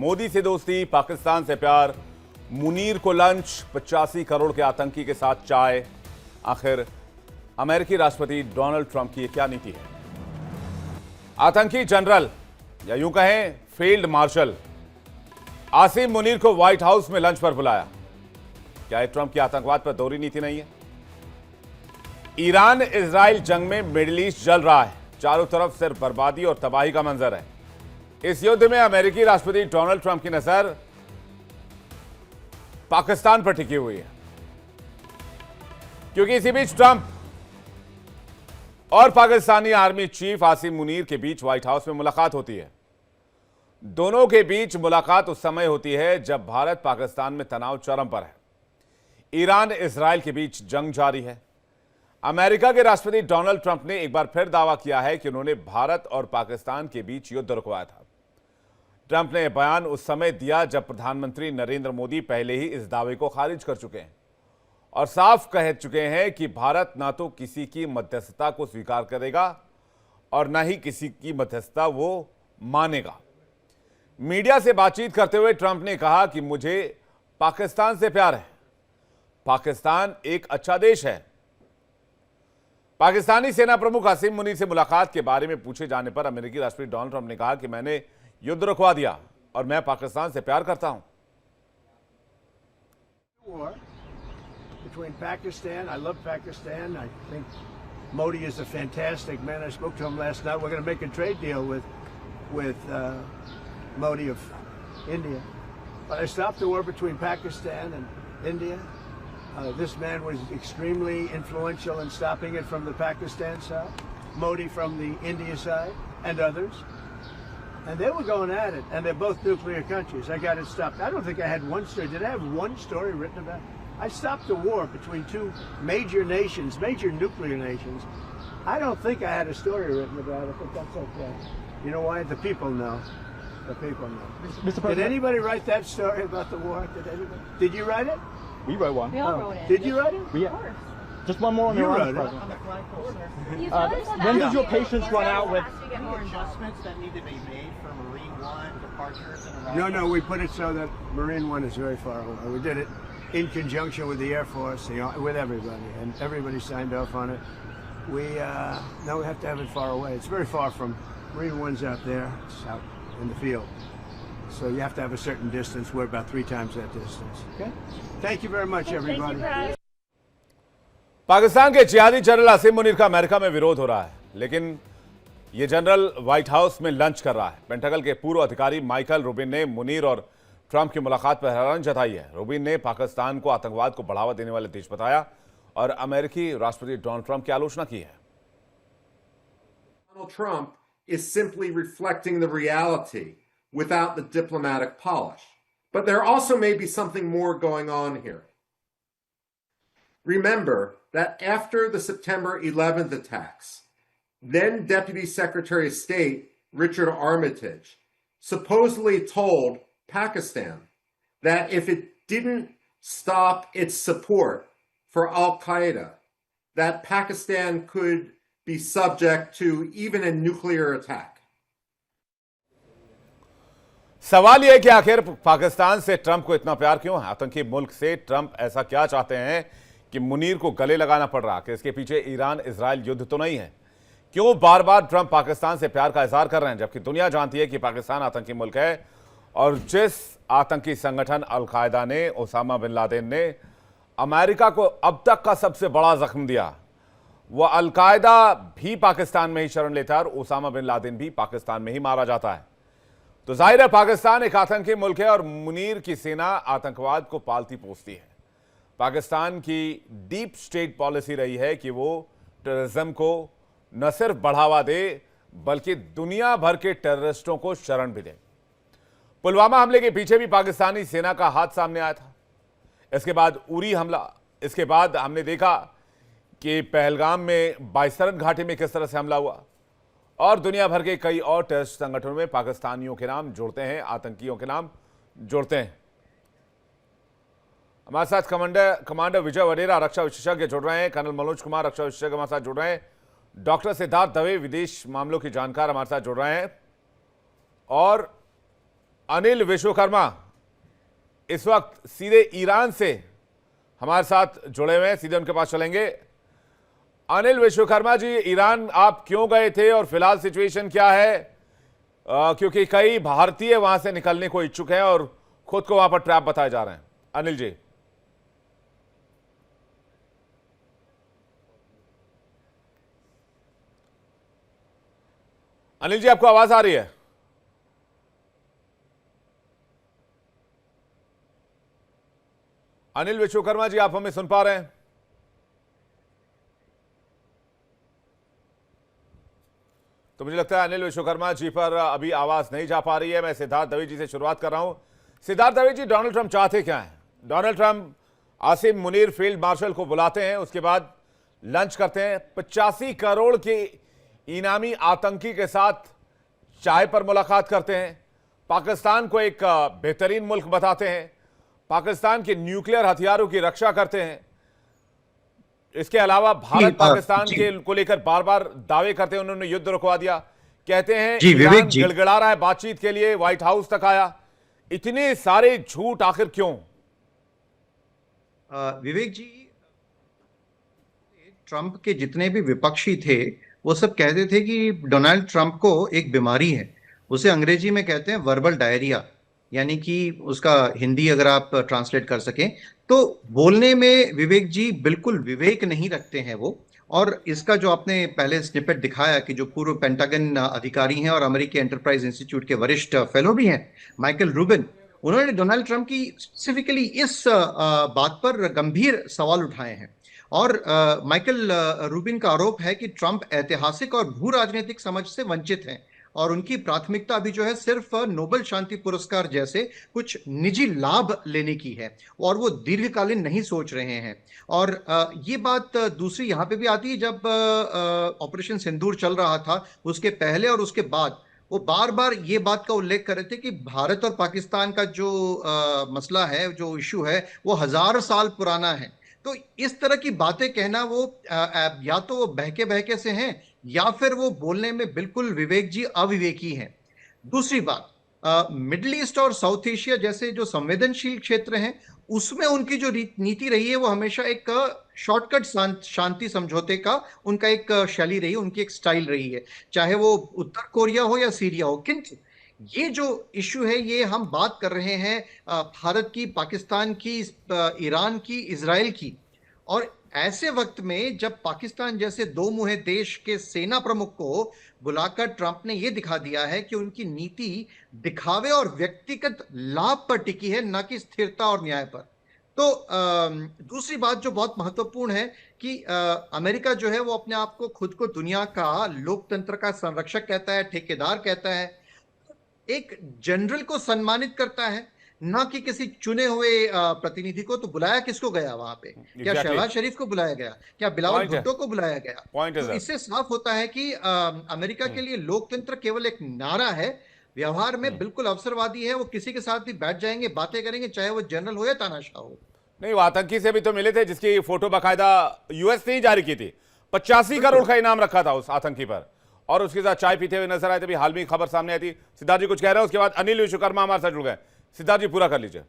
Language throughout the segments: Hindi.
मोदी से दोस्ती, पाकिस्तान से प्यार, मुनीर को लंच, 85 करोड़ के आतंकी के साथ चाय। आखिर अमेरिकी राष्ट्रपति डोनाल्ड ट्रंप की ये क्या नीति है? आतंकी जनरल या यूं कहें फील्ड मार्शल आसिम मुनीर को व्हाइट हाउस में लंच पर बुलाया। क्या ये ट्रंप की आतंकवाद पर दोहरी नीति नहीं है? ईरान इजराइल जंग में मिडिल ईस्ट जल रहा है, चारों तरफ सिर्फ बर्बादी और तबाही का मंजर है। इस युद्ध में अमेरिकी राष्ट्रपति डोनाल्ड ट्रंप की नजर पाकिस्तान पर टिकी हुई है, क्योंकि इसी बीच ट्रंप और पाकिस्तानी आर्मी चीफ आसिम मुनीर के बीच व्हाइट हाउस में मुलाकात होती है। दोनों के बीच मुलाकात उस समय होती है जब भारत पाकिस्तान में तनाव चरम पर है। ईरान इजराइल के बीच जंग जारी है। अमेरिका के राष्ट्रपति डोनाल्ड ट्रंप ने एक बार फिर दावा किया है कि उन्होंने भारत और पाकिस्तान के बीच युद्ध रुकवाया था। ट्रंप ने यह बयान उस समय दिया जब प्रधानमंत्री नरेंद्र मोदी पहले ही इस दावे को खारिज कर चुके हैं और साफ कह चुके हैं कि भारत ना तो किसी की मध्यस्थता को स्वीकार करेगा और ना ही किसी की मध्यस्थता वो मानेगा। मीडिया से बातचीत करते हुए ट्रंप ने कहा कि मुझे पाकिस्तान से प्यार है, पाकिस्तान एक अच्छा देश है। पाकिस्तानी सेना प्रमुख आसिम मुनीर से मुलाकात के बारे में पूछे जाने पर अमेरिकी राष्ट्रपति डोनाल्ड ट्रंप ने कहा कि मैंने युद्ध रुकवा दिया और मैं पाकिस्तान से प्यार करता हूं। Between Pakistan, I love Pakistan. I think Modi is a fantastic man. I spoke to him last night. We're going to make a trade deal with Modi of India. But I stopped the war between Pakistan and India. This man was extremely influential in stopping it from the Pakistan side, Modi from the India side, and others. And they were going at it, and they're both nuclear countries. I got it stopped. I don't think I had one story. Did I have one story written about it? I stopped the war between two major nations, major nuclear nations. I don't think I had a story written about it, but that's okay. You know why? The people know. The people know. Mr. President, did anybody write that story about the war? Did anybody? Did you write it? we wrote one. We all wrote it. Did you write it? We, just one more on You Iran, wrote it. President. On the flagpole, When does your patience run out with? get more Adjustments that need to be made for Marine One departures and arrivals? No, we put it so that Marine One is very far away. We did it in conjunction with the Air Force, with everybody, and everybody signed off on it. Now we have to have it far away. It's very far from Marine One's out there. It's out in the field. So you have to have a certain distance. We're about 3 times that distance. Okay? Thank you very much, everybody. Pakistan के जिहादी जनरल आसिम मुनीर का अमेरिका में विरोध हो रहा है, लेकिन यह जनरल व्हाइट हाउस में लंच कर रहा है। पेंटागन के पूर्व अधिकारी माइकल रूबिन ने मुनीर और ट्रंप की मुलाकात पर हैरानी जताई है। रूबिन ने पाकिस्तान को आतंकवाद को बढ़ावा देने वाले देश बताया और अमेरिकी राष्ट्रपति डोनाल्ड ट्रंप की आलोचना की है। Donald Trump is simply reflecting the reality without the diplomatic polish. But there also may be something more going on here. Remember that after the September 11th attacks, then Deputy Secretary of State Richard Armitage supposedly told Pakistan that if it didn't stop its support for Al-Qaeda, that Pakistan could be subject to even a nuclear attack. सवाल यह है कि आखिर पाकिस्तान से ट्रंप को इतना प्यार क्यों है? आतंकी मुल्क से ट्रंप ऐसा क्या चाहते हैं कि मुनीर को गले लगाना पड़ रहा? कि इसके पीछे ईरान इजराइल युद्ध तो नहीं है? क्यों बार बार ट्रंप पाकिस्तान से प्यार का इजहार कर रहे हैं, जबकि दुनिया जानती है कि पाकिस्तान आतंकी मुल्क है और जिस आतंकी संगठन अल-कायदा ने, ओसामा बिन लादेन ने अमेरिका को अब तक का सबसे बड़ा जख्म दिया, वह अल-कायदा भी पाकिस्तान में ही शरण लेता है और ओसामा बिन लादेन भी पाकिस्तान में ही मारा जाता है। तो जाहिर है पाकिस्तान एक आतंकी मुल्क है और मुनीर की सेना आतंकवाद को पालती पोसती है। पाकिस्तान की डीप स्टेट पॉलिसी रही है कि वो टेररिज्म को न सिर्फ बढ़ावा दे बल्कि दुनिया भर के टेररिस्टों को शरण भी दे। पुलवामा हमले के पीछे भी पाकिस्तानी सेना का हाथ सामने आया था। इसके बाद उरी हमला, इसके बाद हमने देखा कि पहलगाम में बाइसरन घाटी में किस तरह से हमला हुआ और दुनिया भर के कई और टेररिस्ट संगठनों में पाकिस्तानियों के नाम जुड़ते हैं, आतंकियों के नाम जुड़ते हैं। हमारे साथ कमांडर विजय वडेरा रक्षा विशेषज्ञ जुड़ रहे हैं, कर्नल मनोज कुमार रक्षा विशेषज्ञ हमारे साथ जुड़ रहे हैं, डॉक्टर सिद्धार्थ दवे विदेश मामलों की जानकार हमारे साथ जुड़ रहे हैं और अनिल विश्वकर्मा इस वक्त सीधे ईरान से हमारे साथ जुड़े हुए हैं, सीधे उनके पास चलेंगे। अनिल विश्वकर्मा जी, ईरान आप क्यों गए थे और फिलहाल सिचुएशन क्या है? क्योंकि कई भारतीय वहां से निकलने को इच्छुक हैं और खुद को वहां पर ट्रैप बताए जा रहे हैं। अनिल जी। अनिल जी, आपको आवाज आ रही है? अनिल विश्वकर्मा जी, आप हमें सुन पा रहे हैं? तो मुझे लगता है अनिल विश्वकर्मा जी पर अभी आवाज नहीं जा पा रही है। मैं सिद्धार्थ दवे जी से शुरुआत कर रहा हूं। सिद्धार्थ दवे जी, डोनाल्ड ट्रंप चाहते क्या हैं? Donald Trump Asim Munir field marshal को बुलाते हैं, उसके बाद लंच करते हैं, 85 करोड़ के इनामी आतंकी के साथ चाय पर मुलाकात करते हैं, पाकिस्तान को एक बेहतरीन मुल्क बताते हैं, पाकिस्तान के न्यूक्लियर हथियारों की रक्षा करते हैं। इसके अलावा भारत पाकिस्तान के को लेकर बार बार दावे करते हैं, उन्होंने युद्ध रुकवा दिया, कहते हैं ईरान गिड़गिड़ा रहा है बातचीत के लिए, व्हाइट हाउस तक आया। इतने सारे झूठ आखिर क्यों? विवेक जी, ट्रंप के जितने भी विपक्षी थे वो सब कहते थे कि डोनाल्ड ट्रंप को एक बीमारी है, उसे अंग्रेजी में कहते हैं वर्बल डायरिया, यानी कि उसका हिंदी अगर आप ट्रांसलेट कर सकें तो बोलने में विवेक जी बिल्कुल विवेक नहीं रखते हैं वो। और इसका जो आपने पहले स्निपेट दिखाया कि जो पूर्व पेंटागन अधिकारी हैं और अमेरिकी एंटरप्राइज इंस्टीट्यूट के वरिष्ठ फेलो भी हैं माइकल रूबिन, उन्होंने डोनाल्ड ट्रंप की स्पेसिफिकली इस बात पर गंभीर सवाल उठाए हैं। और माइकल रूबिन का आरोप है कि ट्रंप ऐतिहासिक और भू राजनीतिक समझ से वंचित हैं और उनकी प्राथमिकता अभी जो है सिर्फ नोबेल शांति पुरस्कार जैसे कुछ निजी लाभ लेने की है और वो दीर्घकालीन नहीं सोच रहे हैं। और ये बात दूसरी यहाँ पे भी आती है, जब ऑपरेशन सिंदूर चल रहा था उसके पहले और उसके बाद वो बार बार ये बात का उल्लेख कर रहे थे कि भारत और पाकिस्तान का जो मसला है, जो इशू है, वो 1000 साल पुराना है। तो इस तरह की बातें कहना वो या तो वो बहके बहके से हैं या फिर वो बोलने में बिल्कुल विवेक जी अविवेकी हैं। दूसरी बात, मिडिल ईस्ट और साउथ एशिया जैसे जो संवेदनशील क्षेत्र हैं उसमें उनकी जो नीति रही है वो हमेशा एक शॉर्टकट शांति समझौते का उनका एक शैली रही है, उनकी एक स्टाइल रही है, चाहे वो उत्तर कोरिया हो या सीरिया हो। किंतु ये जो इशू है ये हम बात कर रहे हैं भारत की, पाकिस्तान की, ईरान की, इजराइल की। और ऐसे वक्त में जब पाकिस्तान जैसे दो मुहे देश के सेना प्रमुख को बुलाकर ट्रंप ने यह दिखा दिया है कि उनकी नीति दिखावे और व्यक्तिगत लाभ पर टिकी है, न कि स्थिरता और न्याय पर। तो दूसरी बात जो बहुत महत्वपूर्ण है कि अमेरिका जो है वो अपने आप को खुद को दुनिया का लोकतंत्र का संरक्षक कहता है, ठेकेदार कहता है, एक जनरल को सम्मानित करता है, ना कि किसी चुने हुए प्रतिनिधि को। तो बुलाया किसको गया वहां पे? क्या शहबाज शरीफ को बुलाया गया? क्या बिलावल भुट्टो को बुलाया गया? तो इससे साफ होता है कि अमेरिका के लिए लोकतंत्र केवल एक नारा है, व्यवहार में बिल्कुल अवसरवादी है। वो किसी के साथ भी बैठ जाएंगे, बातें करेंगे, चाहे वो जनरल हो या तानाशाह हो। नहीं, वो आतंकी से भी तो मिले थे जिसकी फोटो बाकायदा यूएस ने ही जारी की थी, 85 करोड़ का इनाम रखा था उस आतंकी पर, और उसके साथ चाय पीते हुए नजर आए थे। हाल में खबर सामने आई थी। सिद्धार्थ जी कुछ कह रहे हैं, उसके बाद अनिल विश्वकर्मा हमारे साथ जुड़ गए। सिद्धार्थ जी पूरा कर लीजिए।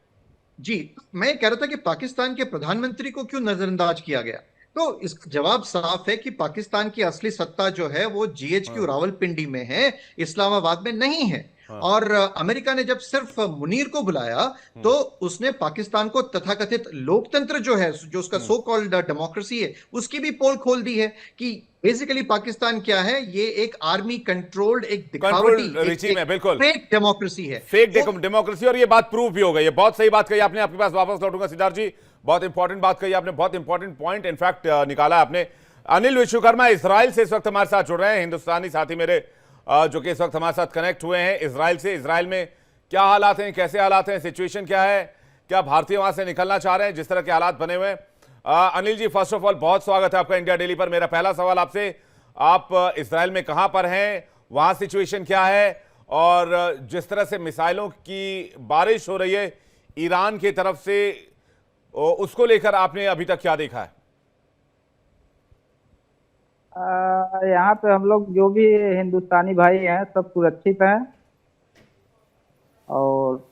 जी, मैं कह रहा था कि पाकिस्तान के प्रधानमंत्री को क्यों नजरअंदाज किया गया, तो इसका जवाब साफ है कि पाकिस्तान की असली सत्ता जो है वो जीएचक्यू रावलपिंडी में है, इस्लामाबाद में नहीं है। और अमेरिका ने जब सिर्फ मुनीर को बुलाया तो उसने पाकिस्तान को तथाकथित लोकतंत्र जो है, जो उसका सो कॉल्ड डेमोक्रेसी है, उसकी भी पोल खोल दी है कि बेसिकली पाकिस्तान क्या है, ये एक आर्मी कंट्रोल्ड, एक दिखावटी, एक बिल्कुल फेक डेमोक्रेसी है, फेक डेमोक्रेसी। और ये बात प्रूव भी हो गई है। बहुत सही बात कही आपने, आपके पास वापस लौटूंगा सिद्धार्थ जी। बहुत इंपॉर्टेंट बात कही आपने, बहुत इंपॉर्टेंट पॉइंट इनफैक्ट निकाला आपने। अनिल विश्वकर्मा इजराइल से इस वक्त हमारे साथ जुड़ रहे हैं, हिंदुस्तानी साथी मेरे जो कि इस वक्त हमारे साथ कनेक्ट हुए हैं इजराइल से। इजराइल में क्या हालात हैं, कैसे हालात हैं, सिचुएशन क्या है, क्या भारतीय वहां से निकलना चाह रहे हैं जिस तरह के हालात बने हुए हैं? Anil ji, first of all बहुत स्वागत है आपका इंडिया डेली पर। मेरा पहला सवाल आपसे, आप इजराइल में कहां पर हैं, वहां सिचुएशन क्या है, और जिस तरह से मिसाइलों की बारिश हो रही है ईरान की तरफ से, उसको लेकर आपने अभी तक क्या देखा है? यहाँ पे हम लोग जो भी हिंदुस्तानी भाई हैं सब सुरक्षित हैं और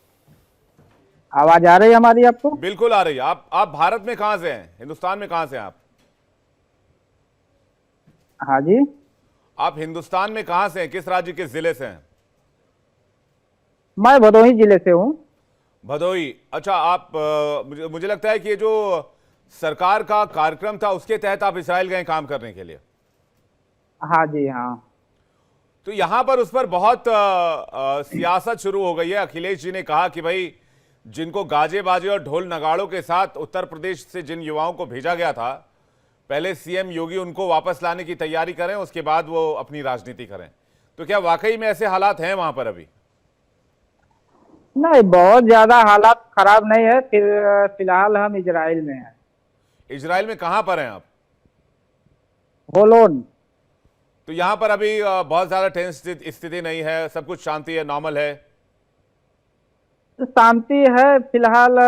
आवाज आ रही है हमारी आपको? बिल्कुल आ रही है। आप भारत में कहां से हैं, हिंदुस्तान में कहां से हैं आप? हाँ जी। आप हिंदुस्तान में कहां से हैं, किस राज्य के जिले से हैं? मैं भदोही जिले से हूँ। भदोही। अच्छा, आप मुझे लगता है कि ये जो सरकार का कार्यक्रम था उसके तहत आप इजराइल गए काम करने के लिए। हाँ जी हाँ। तो यहां पर उस पर बहुत सियासत शुरू हो गई है। अखिलेश जी ने कहा कि भाई जिनको गाजे बाजे और ढोल नगाड़ों के साथ उत्तर प्रदेश से जिन युवाओं को भेजा गया था, पहले सीएम योगी उनको वापस लाने की तैयारी करें, उसके बाद वो अपनी राजनीति करें। तो क्या वाकई में ऐसे हालात हैं वहां पर अभी? नहीं, बहुत ज्यादा हालात खराब नहीं है। फिलहाल हम इजराइल में हैं। इजराइल में कहां पर हैं आप? होलोन। तो यहां पर अभी बहुत ज्यादा टेंस स्थिति नहीं है, सब कुछ शांति है, नॉर्मल है? शांति है फिलहाल।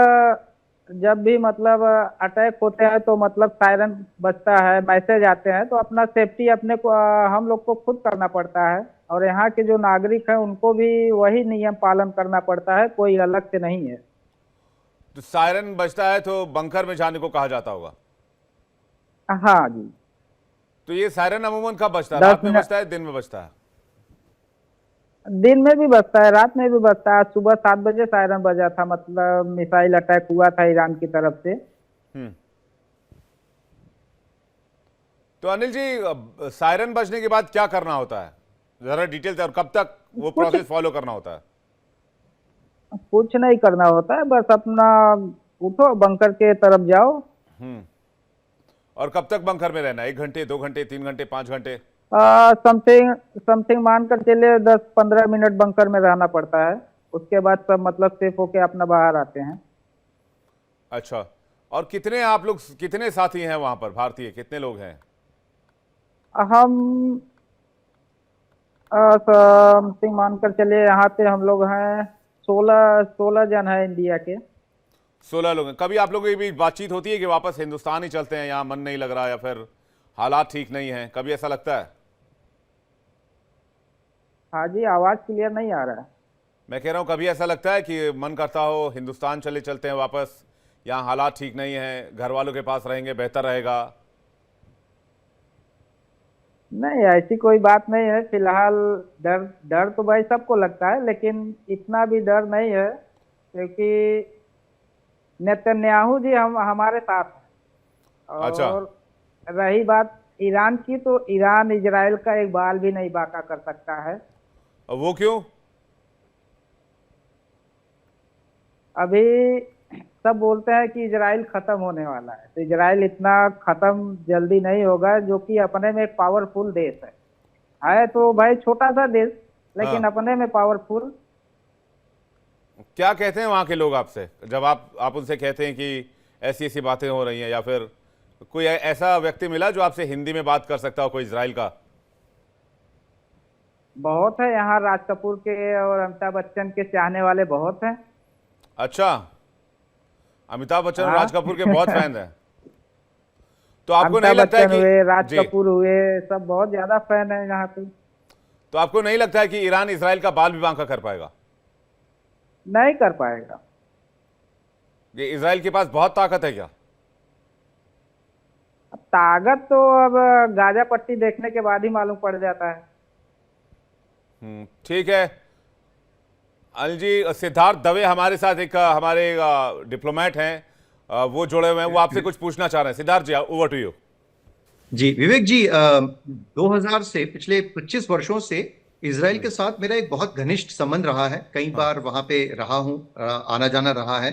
जब भी मतलब अटैक होते हैं तो मतलब सायरन बजता है, मैसेज आते हैं, तो अपना सेफ्टी अपने को हम लोग को खुद करना पड़ता है। और यहाँ के जो नागरिक हैं उनको भी वही नियम पालन करना पड़ता है, कोई अलग से नहीं है। तो सायरन बजता है तो बंकर में जाने को कहा जाता होगा? हाँ जी। तो ये सायरन अमूमन कब बजता है, 10 रात में मिनट बजता है, दिन में बजता है? दिन में भी बजता है, रात में भी बजता है। सुबह 7 बजे सायरन बजा था, मतलब मिसाइल अटैक हुआ था ईरान की तरफ से। तो अनिल जी, सायरन बजने के बाद क्या करना होता है, जरा डिटेल से, और कब तक वो प्रोसेस फॉलो करना होता है? कुछ नहीं करना होता है, बस अपना उठो, बंकर के तरफ जाओ। और कब तक बंकर में रहना है? 1 घंटे, 2 घंटे, 3 घंटे, 5 घंटे? समथिंग मानकर चलिए 10-15 मिनट बंकर में रहना पड़ता है। उसके बाद सब मतलब सेफ होके अपना बाहर आते हैं। अच्छा, और कितने आप लोग, कितने साथी हैं वहां पर भारतीय, कितने लोग हैं? हम समथिंग मानकर चलिए यहाँ पे हम लोग हैं 16 जन है इंडिया के। 16 लोग हैं। कभी आप लोगों की भी बातचीत होती है कि वापस हिंदुस्तान ही चलते हैं, यहाँ मन नहीं लग रहा, या फिर हालात ठीक नहीं है, कभी ऐसा लगता है? हाँ जी, आवाज क्लियर नहीं आ रहा है। मैं कह रहा हूँ कभी ऐसा लगता है कि मन करता हो हिंदुस्तान चले चलते हैं वापस, यहाँ हालात ठीक नहीं है, घर वालों के पास रहेंगे बेहतर रहेगा? नहीं, ऐसी कोई बात नहीं है फिलहाल। डर तो भाई सबको लगता है, लेकिन इतना भी डर नहीं है, क्योंकि नेतन्याहू जी हमारे साथ हैं। अच्छा। और रही बात ईरान की, तो ईरान इजराइल का एक बाल भी नहीं बांका कर सकता है। वो क्यों? अभी सब बोलते हैं कि इजराइल खत्म होने वाला है, तो इजराइल इतना खत्म जल्दी नहीं होगा, जो कि अपने में एक पावरफुल देश है तो भाई छोटा सा देश, लेकिन अपने में पावरफुल। क्या कहते हैं वहां के लोग आपसे जब आप उनसे कहते हैं कि ऐसी ऐसी बातें हो रही हैं, या फिर कोई ऐसा व्यक्ति मिला जो आपसे हिंदी में बात कर सकता हो, कोई इजराइल का? बहुत है यहाँ, राज कपूर के और अमिताभ बच्चन के चाहने वाले बहुत हैं। अच्छा, अमिताभ बच्चन और राज कपूर के बहुत फैन हैं। तो आपको नहीं अमिताभ लगता है बच्चन कि हुए, राज जी, कपूर हुए, सब बहुत ज्यादा फैन है यहाँ पे। तो आपको नहीं लगता है कि ईरान इजराइल का बाल भी बांका कर पाएगा? नहीं कर पाएगा। ये इजराइल के पास बहुत ताकत है क्या? ताकत तो अब गाजा पट्टी देखने के बाद ही मालूम पड़ जाता है। ठीक है अनिल जी, सिद्धार्थ दवे हमारे साथ एक हमारे डिप्लोमेट हैं, वो जुड़े हुए हैं, वो आपसे कुछ पूछना चाह रहे हैं। सिद्धार्थ जी, ओवर टू यू। जी विवेक जी, 2000 से पिछले 25 वर्षों से इजराइल के साथ मेरा एक बहुत घनिष्ठ संबंध रहा है। कई बार वहां पे रहा हूं, आना जाना रहा है।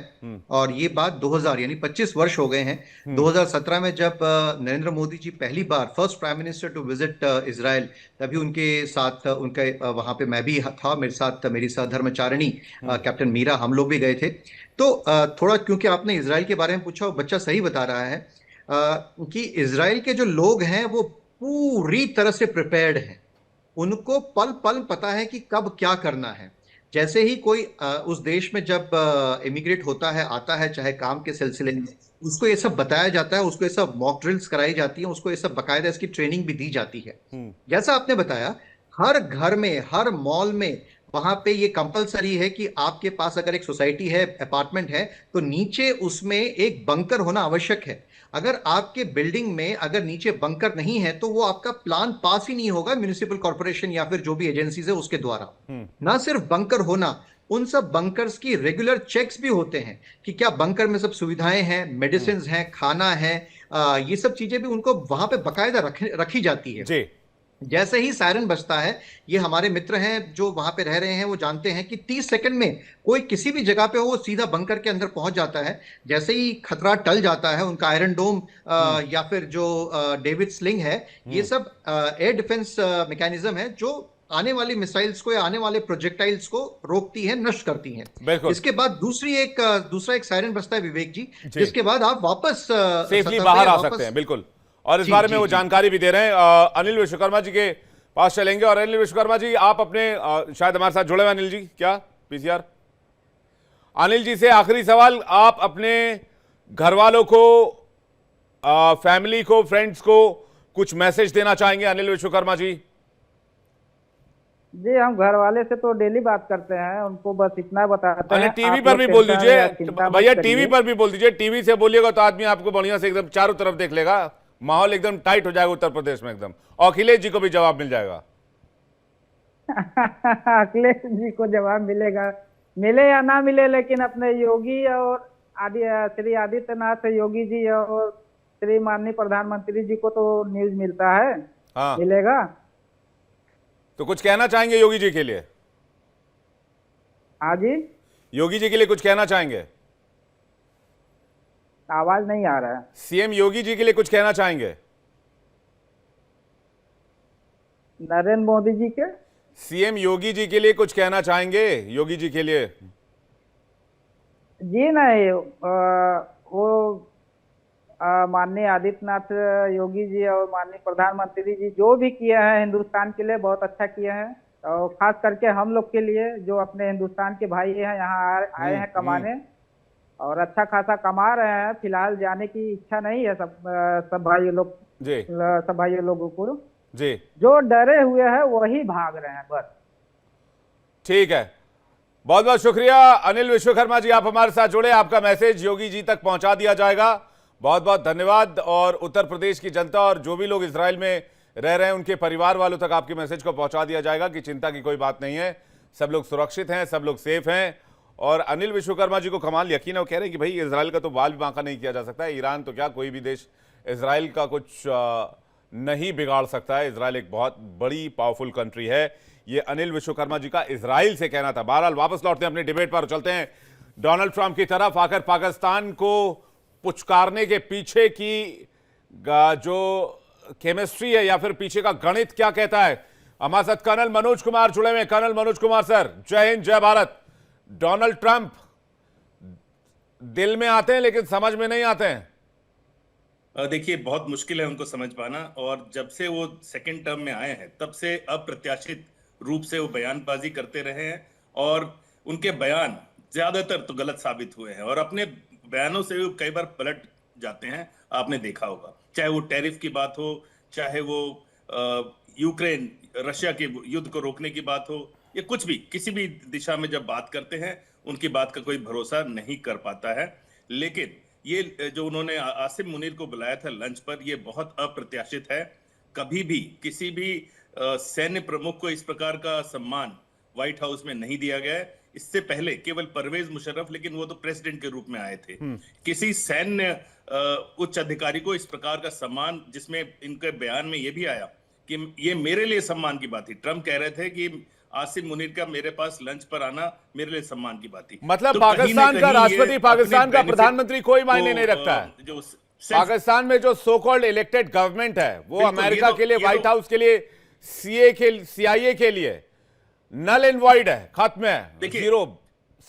और ये बात 2000 यानी 25 वर्ष हो गए हैं। 2017 में जब नरेंद्र मोदी जी पहली बार first prime minister to visit Israel, तभी उनके साथ उनके वहां पे मैं भी था, मेरे साथ मेरी सहधर्मचारिणी कैप्टन मीरा, हम लोग भी गए थे। तो थोड़ा, क्योंकि आपने इजराइल के बारे में पूछा, बच्चा सही बता रहा है कि इजराइल के जो लोग हैं वो पूरी तरह से प्रिपेयर्ड हैं। उनको पल पल पता है कि कब क्या करना है। जैसे ही कोई उस देश में जब इमिग्रेट होता है, आता है, चाहे काम के सिलसिले में, उसको ये सब बताया जाता है, उसको ये सब मॉक ड्रिल्स कराई जाती है, उसको ये सब बकायदा इसकी ट्रेनिंग भी दी जाती है। जैसा आपने बताया, हर घर में, हर मॉल में वहां पे ये कंपलसरी है कि आपके पास अगर एक सोसाइटी है, अपार्टमेंट है, तो नीचे उसमें एक बंकर होना आवश्यक है। अगर आपके बिल्डिंग में अगर नीचे बंकर नहीं है तो वो आपका प्लान पास ही नहीं होगा म्युनिसिपल कॉर्पोरेशन या फिर जो भी एजेंसीज है उसके द्वारा। ना सिर्फ बंकर होना, उन सब बंकर्स की रेगुलर चेक्स भी होते हैं कि क्या बंकर में सब सुविधाएं हैं, मेडिसिन हैं, खाना है, ये सब चीजें भी उनको वहां पे बकायदा रखी जाती है। जी जैसे ही सायरन बजता है, ये हमारे मित्र हैं जो वहां पे रह रहे हैं, वो जानते हैं कि 30 सेकंड में कोई किसी भी जगह पे हो, वो सीधा बंकर के अंदर पहुंच जाता है। जैसे ही खतरा टल जाता है, उनका आयरन डोम या फिर जो डेविड स्लिंग है, ये सब एयर डिफेंस मैकेनिज्म है जो आने वाली मिसाइल्स को या आने वाले प्रोजेक्टाइल्स को रोकती है, नष्ट करती है। बिल्कुल। इसके बाद दूसरा एक सायरन बजता है विवेक जी, जिसके बाद आप वापस सेफली सतह बाहर पे आ वापस- सकते हैं। बिल्कुल, और इस जी, बारे में जी, वो जी। जानकारी भी दे रहे हैं। अनिल विश्वकर्मा जी के पास चलेंगे। और अनिल विश्वकर्मा जी, आप अपने शायद हमारे साथ जुड़े हुए। अनिल जी, क्या पीसीआर? अनिल जी से आखिरी सवाल, आप अपने घर वालों को, फैमिली को, फ्रेंड्स को कुछ मैसेज देना चाहेंगे? अनिल विश्वकर्मा जी। जी, हम घर वाले से तो डेली बात करते हैं, उनको बस इतना बताते अरे हैं टीवी आप पर लोग भी बोल टेंशन या दीजिए चिंता मत भैया, करिए। टीवी पर भी बोल दीजिए। टीवी से बोलिएगा तो आदमी आपको बढ़िया से एकदम चारों तरफ देख लेगा, माहौल एकदम टाइट हो जाएगा उत्तर प्रदेश में एकदम, और अखिलेश जी को भी जवाब मिल जाएगा। अखिलेश जी को जवाब मिलेगा, मिले या ना मिले, लेकिन अपने योगी और श्री आदित्यनाथ योगी जी और श्री माननीय प्रधानमंत्री जी को तो न्यूज मिलता है, हाँ, मिलेगा। तो कुछ कहना चाहेंगे योगी जी के लिए? हाँ जी, योगी जी के लिए कुछ कहना चाहेंगे? आवाज नहीं आ रहा है। सीएम योगी जी के लिए कुछ कहना चाहेंगे? नरेंद्र मोदी जी के, सीएम योगी जी के लिए कुछ कहना चाहेंगे? योगी जी के लिए? जी नहीं, वो माननीय आदित्यनाथ योगी जी और माननीय प्रधानमंत्री जी जो भी किए हैं हिंदुस्तान के लिए बहुत अच्छा किए हैं, और खास करके हम लोग के लिए जो अपने हिंदुस्तान के भाई हैं, यहाँ आए हैं कमाने, और अच्छा खासा कमा रहे हैं। फिलहाल जाने की इच्छा नहीं है सब भाई लोग, जी सब भाई लोगों को। जी, जो डरे हुए हैं वही भाग रहे हैं बस। ठीक है, बहुत बहुत शुक्रिया अनिल विश्वकर्मा जी, आप हमारे साथ जुड़े। आपका मैसेज योगी जी तक पहुंचा दिया जाएगा। बहुत बहुत धन्यवाद। और उत्तर प्रदेश की जनता और जो भी लोग इजराइल में रह रहे हैं उनके परिवार वालों तक आपके मैसेज को पहुंचा दिया जाएगा कि चिंता की कोई बात नहीं है, सब लोग सुरक्षित हैं, सब लोग सेफ हैं। और अनिल विश्वकर्मा जी को कमाल यकीन है, वो कह रहे हैं कि भाई इजराइल का तो बाल भी बांका नहीं किया जा सकता है। ईरान तो क्या, कोई भी देश इजराइल का कुछ नहीं बिगाड़ सकता है। इजराइल एक बहुत बड़ी पावरफुल कंट्री है। ये अनिल विश्वकर्मा जी का इजराइल से कहना था। बहरहाल वापस लौटते हैं अपने डिबेट पर, चलते हैं डोनाल्ड ट्रंप की तरफ। आकर पाकिस्तान को पुचकारने के पीछे की जो केमिस्ट्री है या फिर पीछे का गणित क्या कहता है, हमारे साथ कर्नल मनोज कुमार जुड़े हुए। कर्नल मनोज कुमार सर, जय हिंद, जय भारत। डोनाल्ड ट्रंप दिल में आते हैं लेकिन समझ में नहीं आते हैं। देखिए, बहुत मुश्किल है उनको समझ पाना, और जब से वो सेकंड टर्म में आए हैं तब से अप्रत्याशित रूप से वो बयानबाजी करते रहे हैं, और उनके बयान ज्यादातर तो गलत साबित हुए हैं, और अपने बयानों से वो कई बार पलट जाते हैं। आपने देखा होगा, चाहे वो टैरिफ की बात हो, चाहे वो यूक्रेन रशिया के युद्ध को रोकने की बात हो, या कुछ भी, किसी भी दिशा में जब बात करते हैं उनकी बात का कोई भरोसा नहीं कर पाता है। लेकिन ये जो उन्होंने आसिम मुनीर को बुलाया था लंच पर, ये बहुत अप्रत्याशित है। कभी भी किसी भी सैन्य प्रमुख को इस प्रकार का सम्मान व्हाइट हाउस में नहीं दिया गया है। इससे पहले केवल परवेज मुशर्रफ, लेकिन वो तो प्रेसिडेंट के रूप में आए थे। किसी सैन्य उच्च अधिकारी को इस प्रकार का सम्मान, जिसमें इनके बयान में ये भी आया कि ये मेरे लिए सम्मान की बात थी। ट्रंप कह रहे थे कि आसिम मुनीर का मेरे पास लंच पर आना मेरे लिए सम्मान की बात थी। मतलब तो पाकिस्तान का राष्ट्रपति, पाकिस्तान का प्रधानमंत्री कोई मायने नहीं रखता है। जो पाकिस्तान में जो सो कॉल्ड इलेक्टेड गवर्नमेंट है वो बिल्कुल, अमेरिका ये तो- के लिए, ये व्हाइट तो- हाउस के लिए, CIA के लिए नल एंड वॉइड है, खत्म है, देखिए- जीरो,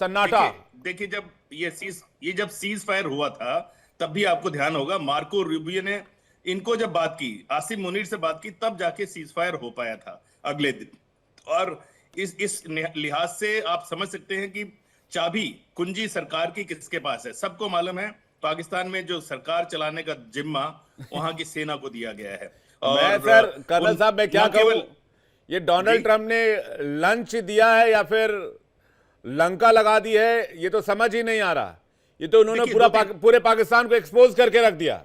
सन्नाटा। देखिए, जब सीज फायर हुआ था तब भी आपको ध्यान होगा, मार्को रूबियो ने इनको जब बात की, आसिम मुनीर से बात की, तब जाके सीज फायर हो पाया था अगले दिन। और इस लिहाज से आप समझ सकते हैं कि चाबी कुंजी सरकार की किसके पास है। सबको मालूम है पाकिस्तान में जो सरकार चलाने का जिम्मा वहां की सेना को दिया गया है। मैं सर कर्नल साहब, मैं क्या कहूं ये डोनाल्ड ट्रंप ने लंच दिया है या फिर लंका लगा दी है, ये तो समझ ही नहीं आ रहा। ये तो उन्होंने पूरे पाकिस्तान को एक्सपोज करके रख दिया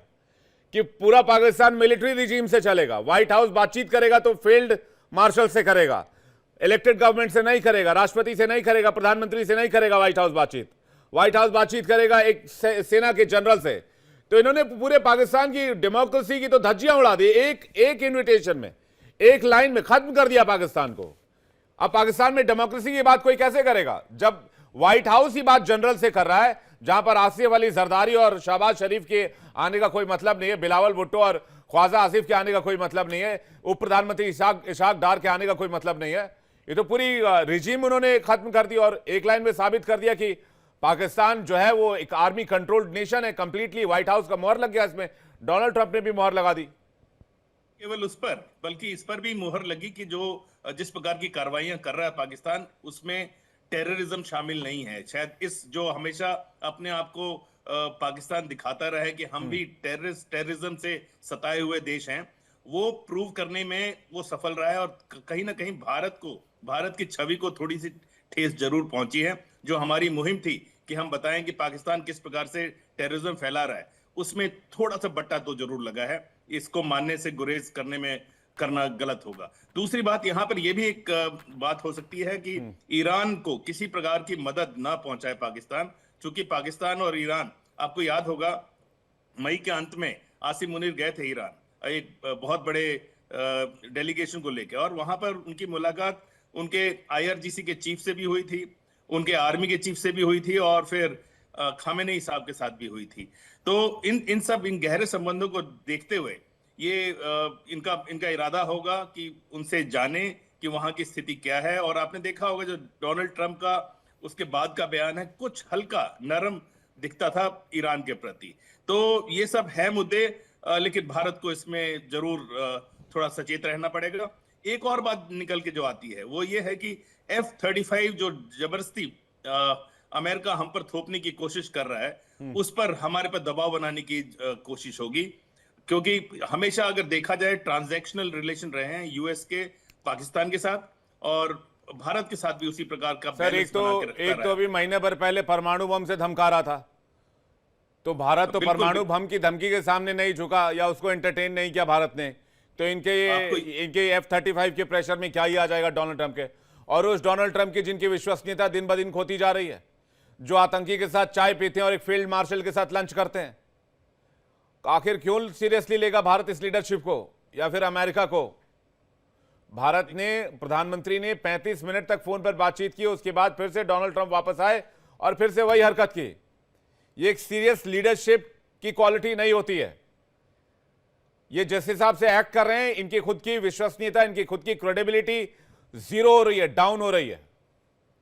कि पूरा पाकिस्तान मिलिट्री रिजीम से चलेगा। व्हाइट हाउस बातचीत करेगा तो फील्ड मार्शल से करेगा, इलेक्टेड गवर्नमेंट से नहीं करेगा, राष्ट्रपति से नहीं करेगा, प्रधानमंत्री से नहीं करेगा। व्हाइट हाउस बातचीत करेगा एक सेना के जनरल से। तो इन्होंने पूरे पाकिस्तान की डेमोक्रेसी की तो धज्जियां उड़ा दी। एक इन्विटेशन में, एक लाइन में खत्म कर दिया पाकिस्तान को। अब पाकिस्तान में डेमोक्रेसी की बात कोई कैसे करेगा जब व्हाइट हाउस ही बात जनरल से कर रहा है, जहां पर आसिफ अली जरदारी और शहबाज शरीफ के आने का कोई मतलब नहीं है, बिलावल भुट्टो और ख्वाजा आसिफ के आने का कोई मतलब नहीं है, उप प्रधानमंत्री इशाक डार के आने का कोई मतलब नहीं है। ये तो पूरी रिजीम उन्होंने खत्म कर दी और एक लाइन में साबित कर दिया कि पाकिस्तान जो है वो एक आर्मी कंट्रोल्ड नेशन है कंप्लीटली। व्हाइट हाउस का मोहर लग गया इसमें, डोनाल्ड ट्रंप ने भी मोहर लगा दी। केवल उस पर बल्कि इस पर भी मोहर लगी कि जो जिस प्रकार की कार्रवाइयां कर रहा है पाकिस्तान, उसमें टेररिज्म शामिल नहीं है। शायद इस जो हमेशा अपने आप को पाकिस्तान दिखाता रहे कि हम भी टेररिज्म से सताए हुए देश हैं, वो प्रूव करने में वो सफल रहा है। और कहीं ना कहीं भारत की छवि को थोड़ी सी ठेस जरूर पहुंची है। जो हमारी मुहिम थी कि हम बताएं कि पाकिस्तान किस प्रकार से टेररिज्म फैला रहा है, उसमें थोड़ा सा बट्टा तो जरूर लगा है। इसको मानने से गुरेज करना गलत होगा। दूसरी बात, यहाँ पर यह भी एक बात हो सकती है कि ईरान को किसी प्रकार की मदद ना पहुंचाए पाकिस्तान, क्योंकि पाकिस्तान और ईरान, आपको याद होगा मई के अंत में आसिम मुनीर गए थे ईरान एक बहुत बड़े डेलीगेशन को लेकर, और वहां पर उनकी मुलाकात उनके IRGC के चीफ से भी हुई थी, उनके आर्मी के चीफ से भी हुई थी, और फिर खामेनेई साहब के साथ भी हुई थी। तो इन गहरे संबंधों को देखते हुए ये इनका इरादा होगा कि उनसे जाने कि वहां की स्थिति क्या है। और आपने देखा होगा जो डोनाल्ड ट्रंप का उसके बाद का बयान है, कुछ हल्का नरम दिखता था ईरान के प्रति। तो ये सब है मुद्दे, लेकिन भारत को इसमें जरूर थोड़ा सचेत रहना पड़ेगा। एक और बात निकल के जो आती है वो ये है कि F-35 जो जबरदस्ती अमेरिका हम पर थोपने की कोशिश कर रहा है, उस पर हमारे पर दबाव बनाने की कोशिश होगी, क्योंकि हमेशा अगर देखा जाए ट्रांजैक्शनल रिलेशन रहे हैं यूएस के पाकिस्तान के साथ, और भारत के साथ भी उसी प्रकार का। सर एक तो अभी महीने भर पहले परमाणु बम से धमका रहा था, तो भारत तो परमाणु बम की धमकी के सामने नहीं झुका या उसको एंटरटेन नहीं किया भारत ने। तो इनके F-35 के प्रेशर में क्या ही आ जाएगा डोनाल्ड ट्रंप के। और उस डोनाल्ड ट्रंप की जिनकी विश्वसनीयता दिन ब दिन खोती जा रही है, जो आतंकी के साथ चाय पीते हैं और एक फील्ड मार्शल के साथ लंच करते हैं, आखिर क्यों सीरियसली लेगा भारत इस लीडरशिप को या फिर अमेरिका को? भारत ने, प्रधानमंत्री ने 35 मिनट तक फोन पर बातचीत की, उसके बाद फिर से डोनाल्ड ट्रंप वापस आए और फिर से वही हरकत की। ये एक सीरियस लीडरशिप की क्वालिटी नहीं होती है। ये जिस हिसाब से एक्ट कर रहे हैं, इनकी खुद की विश्वसनीयता, इनकी खुद की क्रेडिबिलिटी जीरो हो रही है, डाउन हो रही है।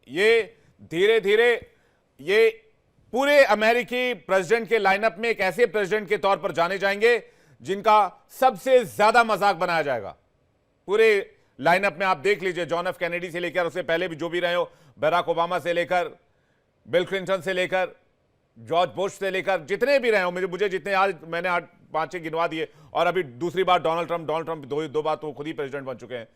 ये धीरे धीरे ये पूरे अमेरिकी प्रेसिडेंट के लाइनअप में एक ऐसे प्रेसिडेंट के तौर पर जाने जाएंगे जिनका सबसे ज्यादा मजाक बनाया जाएगा। पूरे लाइनअप में आप देख लीजिए, जॉन एफ कैनेडी से लेकर, उससे पहले भी जो भी रहे हो, बराक ओबामा से लेकर, बिल क्लिंटन से लेकर, जॉर्ज बुश से लेकर, जितने भी रहे हो, मुझे जितने आज मैंने 5-6 गिनवा दिए, और अभी दूसरी बार डोनाल्ड ट्रंप दो बार तो खुद ही प्रेसिडेंट बन चुके हैं।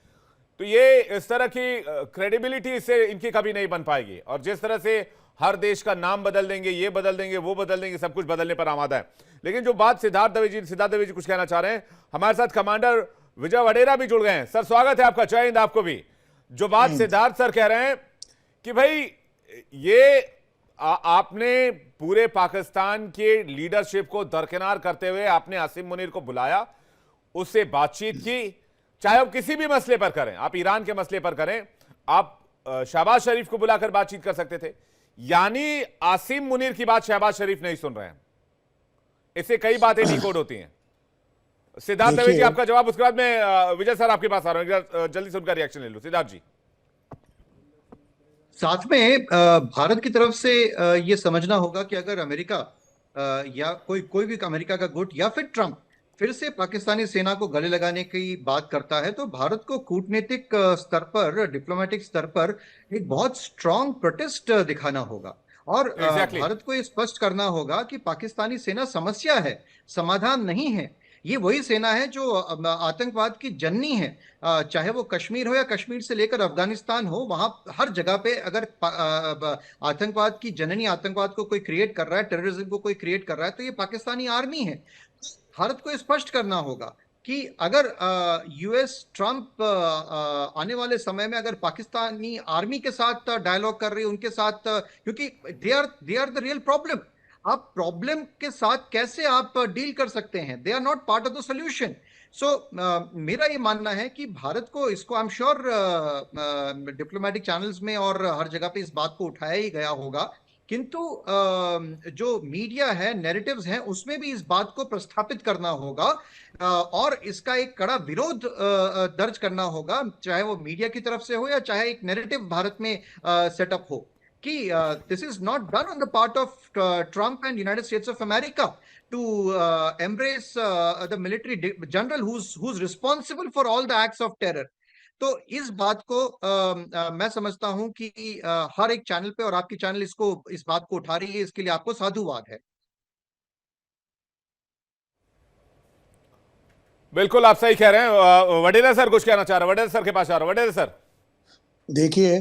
तो ये इस तरह की क्रेडिबिलिटी इससे इनकी कभी नहीं बन पाएगी। और जिस तरह से हर देश का नाम बदल देंगे, ये बदल देंगे, वो बदल देंगे, सब कुछ बदलने पर आमादा है। लेकिन जो बात सिद्धार्थ दवे जी कुछ कहना चाह रहे हैं, हमारे साथ कमांडर विजय वडेरा भी जुड़ गए हैं। सर स्वागत है आपका, जय हिंद आपको भी। जो बात सिद्धार्थ सर कह रहे हैं कि भाई ये आपने पूरे पाकिस्तान के लीडरशिप को दरकिनार करते हुए आपने आसिम मुनीर को बुलाया, उससे बातचीत की, चाहे आप किसी भी मसले पर करें, आप ईरान के मसले पर करें, आप शहबाज शरीफ को बुलाकर बातचीत कर सकते थे। यानी आसिम मुनीर की बात शहबाज शरीफ नहीं सुन रहे हैं, इससे कई बातें डिकोड होती हैं। सिद्धार्थ दवे जी आपका जवाब, उसके बाद में विजय सर आपके पास आ रहा हूं, जल्दी से उनका रिएक्शन ले लो। सिद्धार्थ जी। साथ में भारत की तरफ से ये समझना होगा कि अगर अमेरिका या कोई भी अमेरिका का गुट या फिर ट्रंप फिर से पाकिस्तानी सेना को गले लगाने की बात करता है, तो भारत को कूटनीतिक स्तर पर, डिप्लोमेटिक स्तर पर एक बहुत स्ट्रांग प्रोटेस्ट दिखाना होगा। और भारत को ये स्पष्ट करना होगा कि पाकिस्तानी सेना समस्या है, समाधान नहीं है। ये वही सेना है जो आतंकवाद की जननी है। चाहे वो कश्मीर हो या कश्मीर से लेकर अफगानिस्तान हो, वहां हर जगह पे अगर आतंकवाद की जननी आतंकवाद को कोई क्रिएट कर रहा है, टेररिज्म को कोई क्रिएट कर रहा है, तो ये पाकिस्तानी आर्मी है। भारत को स्पष्ट करना होगा कि अगर यूएस ट्रंप आने वाले समय में अगर पाकिस्तानी आर्मी के साथ डायलॉग कर रही है, उनके साथ, क्योंकि they are the real problem. आप प्रॉब्लम के साथ कैसे आप डील कर सकते हैं? They are not part of the solution. So मेरा ये मानना है कि भारत को इसको, I am sure diplomatic channels में और हर जगह पे इस बात को उठाया ही गया होगा, किंतु जो मीडिया है, नैरेटिव्स हैं, उसमें भी इस बात को प्रस्थापित करना होगा और इसका एक कड़ा विरोध दर्ज करना होगा, चाहे वो मीडिया की तरफ से हो या चाहे एक नैरेटिव भारत में सेटअप हो कि this is not done on the part of Trump and United States of America to embrace the military general who's responsible for all the acts of terror। तो इस बात को मैं समझता हूं कि हर एक चैनल पे, और आपकी चैनल इस बात को उठा रही है, इसके लिए आपको साधुवाद है। बिल्कुल आप सही कह रहे हैं। वडेरा सर कुछ कहना चाह रहे हैं, वडेरा सर के पास आ रहा है। वडेरा सर, देखिए,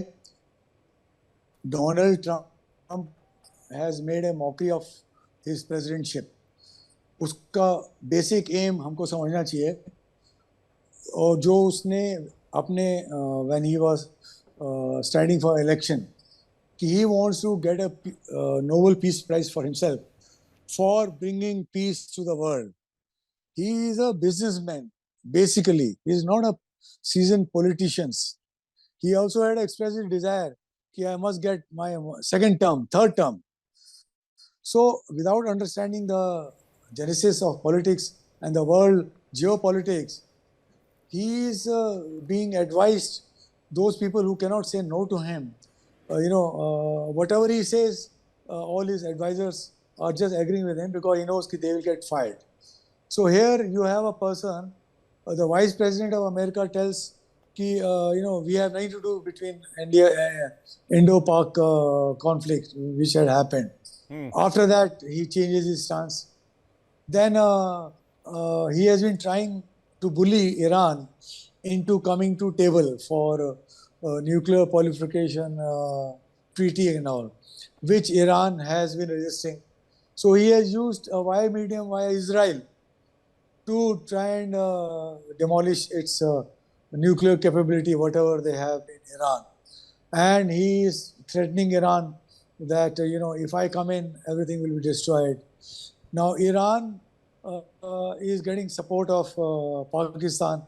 Donald Trump has made a mockery of his presidentship. उसका बेसिक एम हमको समझना चाहिए, और जो उसने अपने when he was standing for election, कि he wants to get a Nobel peace prize for himself for bringing peace to the world. He is a businessman, basically. He is not a seasoned politician. He also had expressed his desire that I must get my second term, third term. So, without understanding the genesis of politics and the world geopolitics, he is being advised, those people who cannot say no to him, whatever he says, all his advisors are just agreeing with him because he knows that they will get fired. So here you have a person, the Vice President of America tells कि we have nothing to do between Indo-Pak conflict which had happened. After that he changes his stance. Then he has been trying to bully Iran into coming to table for nuclear proliferation treaty and all, which Iran has been resisting. So he has used a wire medium via Israel to try and demolish its nuclear capability, whatever they have in Iran. And he is threatening Iran that, if I come in, everything will be destroyed. Now, Iran is getting support of Pakistan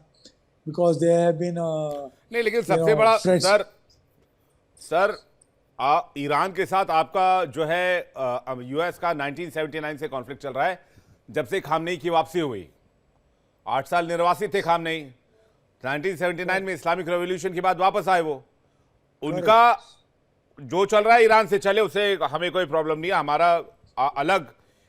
because they have been नहीं, लेकिन सबसे बड़ा सर ईरान के साथ आपका जो है यूएस का 1979 से कॉन्फ्लिक्ट चल रहा है, जब से खामनेई की वापसी हुई। 8 साल निर्वासित थे खामनेई, 1979 में इस्लामिक रेवोल्यूशन के बाद वापस आए वो। उनका जो चल रहा है ईरान से चले, उससे हमें कोई प्रॉब्लम नहीं है। हमारा अलग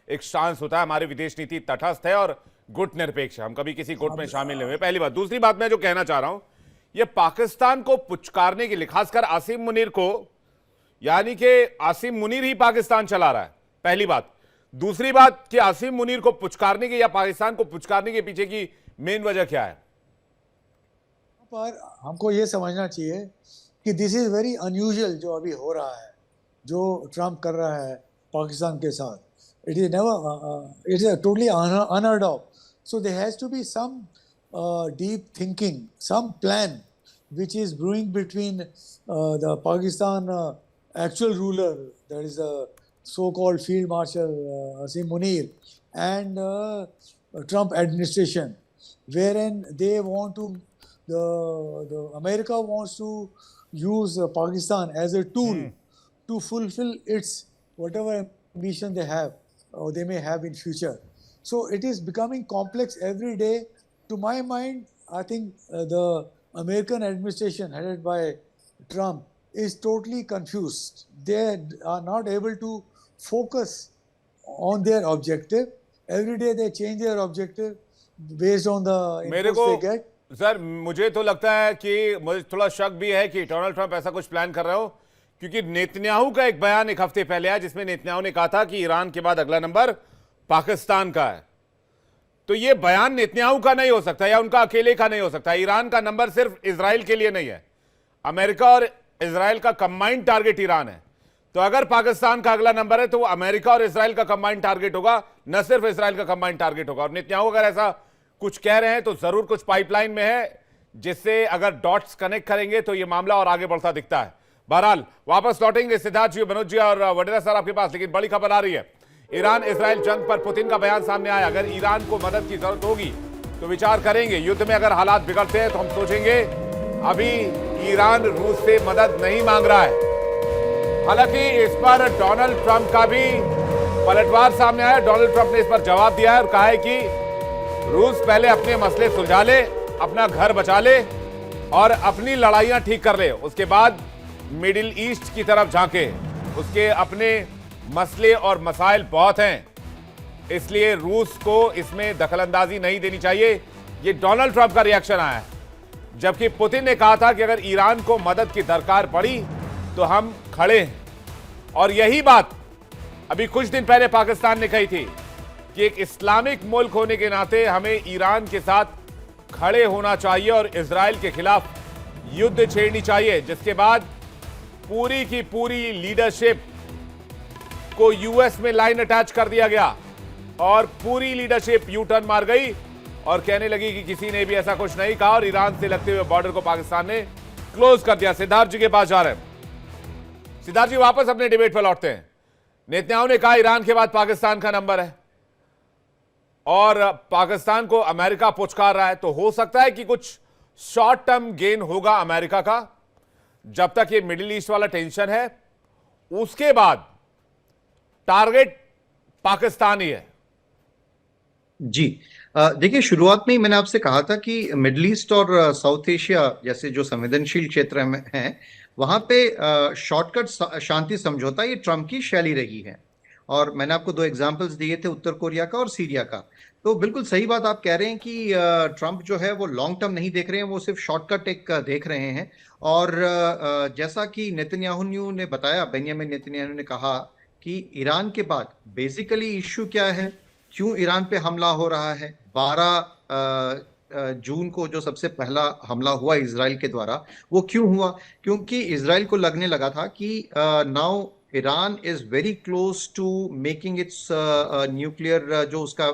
एक स्टांस होता है, हमारी विदेश नीति तटस्थ है और गुट निरपेक्ष है, हम कभी किसी गुट में शामिल नहीं हुए। पहली बात। दूसरी बात मैं जो कहना चाह रहा हूं, ये पाकिस्तान को पुचकारने के लिए, खासकर आसिम मुनीर को, यानी कि आसिम मुनीर ही पाकिस्तान चला रहा है, पहली बात। दूसरी बात कि आसिम मुनीर को पुचकारने के या पाकिस्तान को पुचकारने के पीछे की मेन वजह क्या है? पर हमको ये समझना चाहिए कि दिस इज वेरी अनयूजुअल जो अभी हो रहा है, जो ट्रम्प कर रहा है पाकिस्तान के साथ। It is never, it is totally unheard of. So there has to be some deep thinking, some plan which is brewing between the Pakistan actual ruler, that is the so-called Field Marshal Asim Munir, and Trump administration, wherein they want to, the America wants to use Pakistan as a tool to fulfill its whatever ambition they have or they may have in future. So it is becoming complex every day. To my mind, I think the American administration headed by Trump is totally confused. They are not able to focus on their objective. Every day they change their objective based on the inputs they get. Sir मुझे तो लगता है कि मुझे थोड़ा शक भी है कि डोनाल्ड ट्रंप ऐसा कुछ प्लान कर रहे हो, क्योंकि नेतन्याहू का एक बयान एक हफ्ते पहले आया जिसमें नेतन्याहू ने कहा था कि ईरान के बाद अगला नंबर पाकिस्तान का है। तो ये बयान नेतन्याहू का नहीं हो सकता या उनका अकेले का नहीं हो सकता। ईरान का नंबर सिर्फ इजराइल के लिए नहीं है, अमेरिका और इजराइल का कंबाइंड टारगेट ईरान है। तो अगर पाकिस्तान का अगला नंबर है तो वो अमेरिका और इजराइल का कंबाइंड टारगेट होगा, न सिर्फ इजराइल का कंबाइंड टारगेट होगा। और नेतन्याहू अगर ऐसा कुछ कह रहे हैं तो जरूर कुछ पाइपलाइन में है, जिससे अगर डॉट्स कनेक्ट करेंगे तो ये मामला और आगे बढ़ता दिखता है। बहरहाल वापस लौटेंगे सिद्धार्थ जी, मनोज जी और वडेरा सर आपके पास, लेकिन बड़ी खबर आ रही है। ईरान इजराइल जंग पर पुतिन का बयान सामने आया। अगर ईरान को मदद की जरूरत होगी तो विचार करेंगे, युद्ध में अगर हालात बिगड़ते हैं तो हम सोचेंगे। अभी ईरान रूस से मदद नहीं मांग रहा है। हालांकि इस पर डोनाल्ड ट्रंप का भी पलटवार सामने आया। डोनाल्ड ट्रंप ने इस पर जवाब दिया है और कहा है कि रूस पहले अपने मसले सुलझा ले, अपना घर बचा ले और अपनी लड़ाइयां ठीक कर ले, उसके बाद मिडिल ईस्ट की तरफ झांके। उसके अपने मसले और मसाइल बहुत हैं, इसलिए रूस को इसमें दखलंदाजी नहीं देनी चाहिए। ये डोनाल्ड ट्रंप का रिएक्शन आया है। जबकि पुतिन ने कहा था कि अगर ईरान को मदद की दरकार पड़ी तो हम खड़े हैं। और यही बात अभी कुछ दिन पहले पाकिस्तान ने कही थी कि एक इस्लामिक मुल्क होने के नाते हमें ईरान के साथ खड़े होना चाहिए और इजराइल के खिलाफ युद्ध छेड़नी चाहिए। जिसके बाद पूरी की पूरी लीडरशिप को यूएस में लाइन अटैच कर दिया गया और पूरी लीडरशिप यू टर्न मार गई और कहने लगी कि किसी ने भी ऐसा कुछ नहीं कहा और ईरान से लगते हुए बॉर्डर को पाकिस्तान ने क्लोज कर दिया। सिद्धार्थ जी के पास जा रहे हैं। सिद्धार्थ जी वापस अपने डिबेट पर लौटते हैं। नेतन्याहू ने कहा ईरान के बाद पाकिस्तान का नंबर है और पाकिस्तान को अमेरिका पुचकार रहा है, तो हो सकता है कि कुछ शॉर्ट टर्म गेन होगा अमेरिका का जब तक ये मिडिल ईस्ट वाला टेंशन है। उसके बाद टारगेट पाकिस्तान ही है। जी देखिए, शुरुआत में ही मैंने आपसे कहा था कि मिडिल ईस्ट और साउथ एशिया जैसे जो संवेदनशील क्षेत्र में हैं, वहां पे शॉर्टकट शांति समझौता ये ट्रंप की शैली रही है। और मैंने आपको दो एग्जांपल्स दिए थे, उत्तर कोरिया का और सीरिया का। तो बिल्कुल सही बात आप कह रहे हैं कि ट्रंप जो है वो लॉन्ग टर्म नहीं देख रहे हैं, वो सिर्फ शॉर्टकट एक देख रहे हैं। और जैसा कि नेतन्याहू ने बताया, बेंजामिन नेतन्याहू ने कहा कि ईरान के बाद बेसिकली इश्यू क्या है, क्यों ईरान पे हमला हो रहा है। 12 जून को जो सबसे पहला हमला हुआ इजराइल के द्वारा, वो क्यों हुआ? क्योंकि इजराइल को लगने लगा था कि now Iran is very close to making its nuclear, जो उसका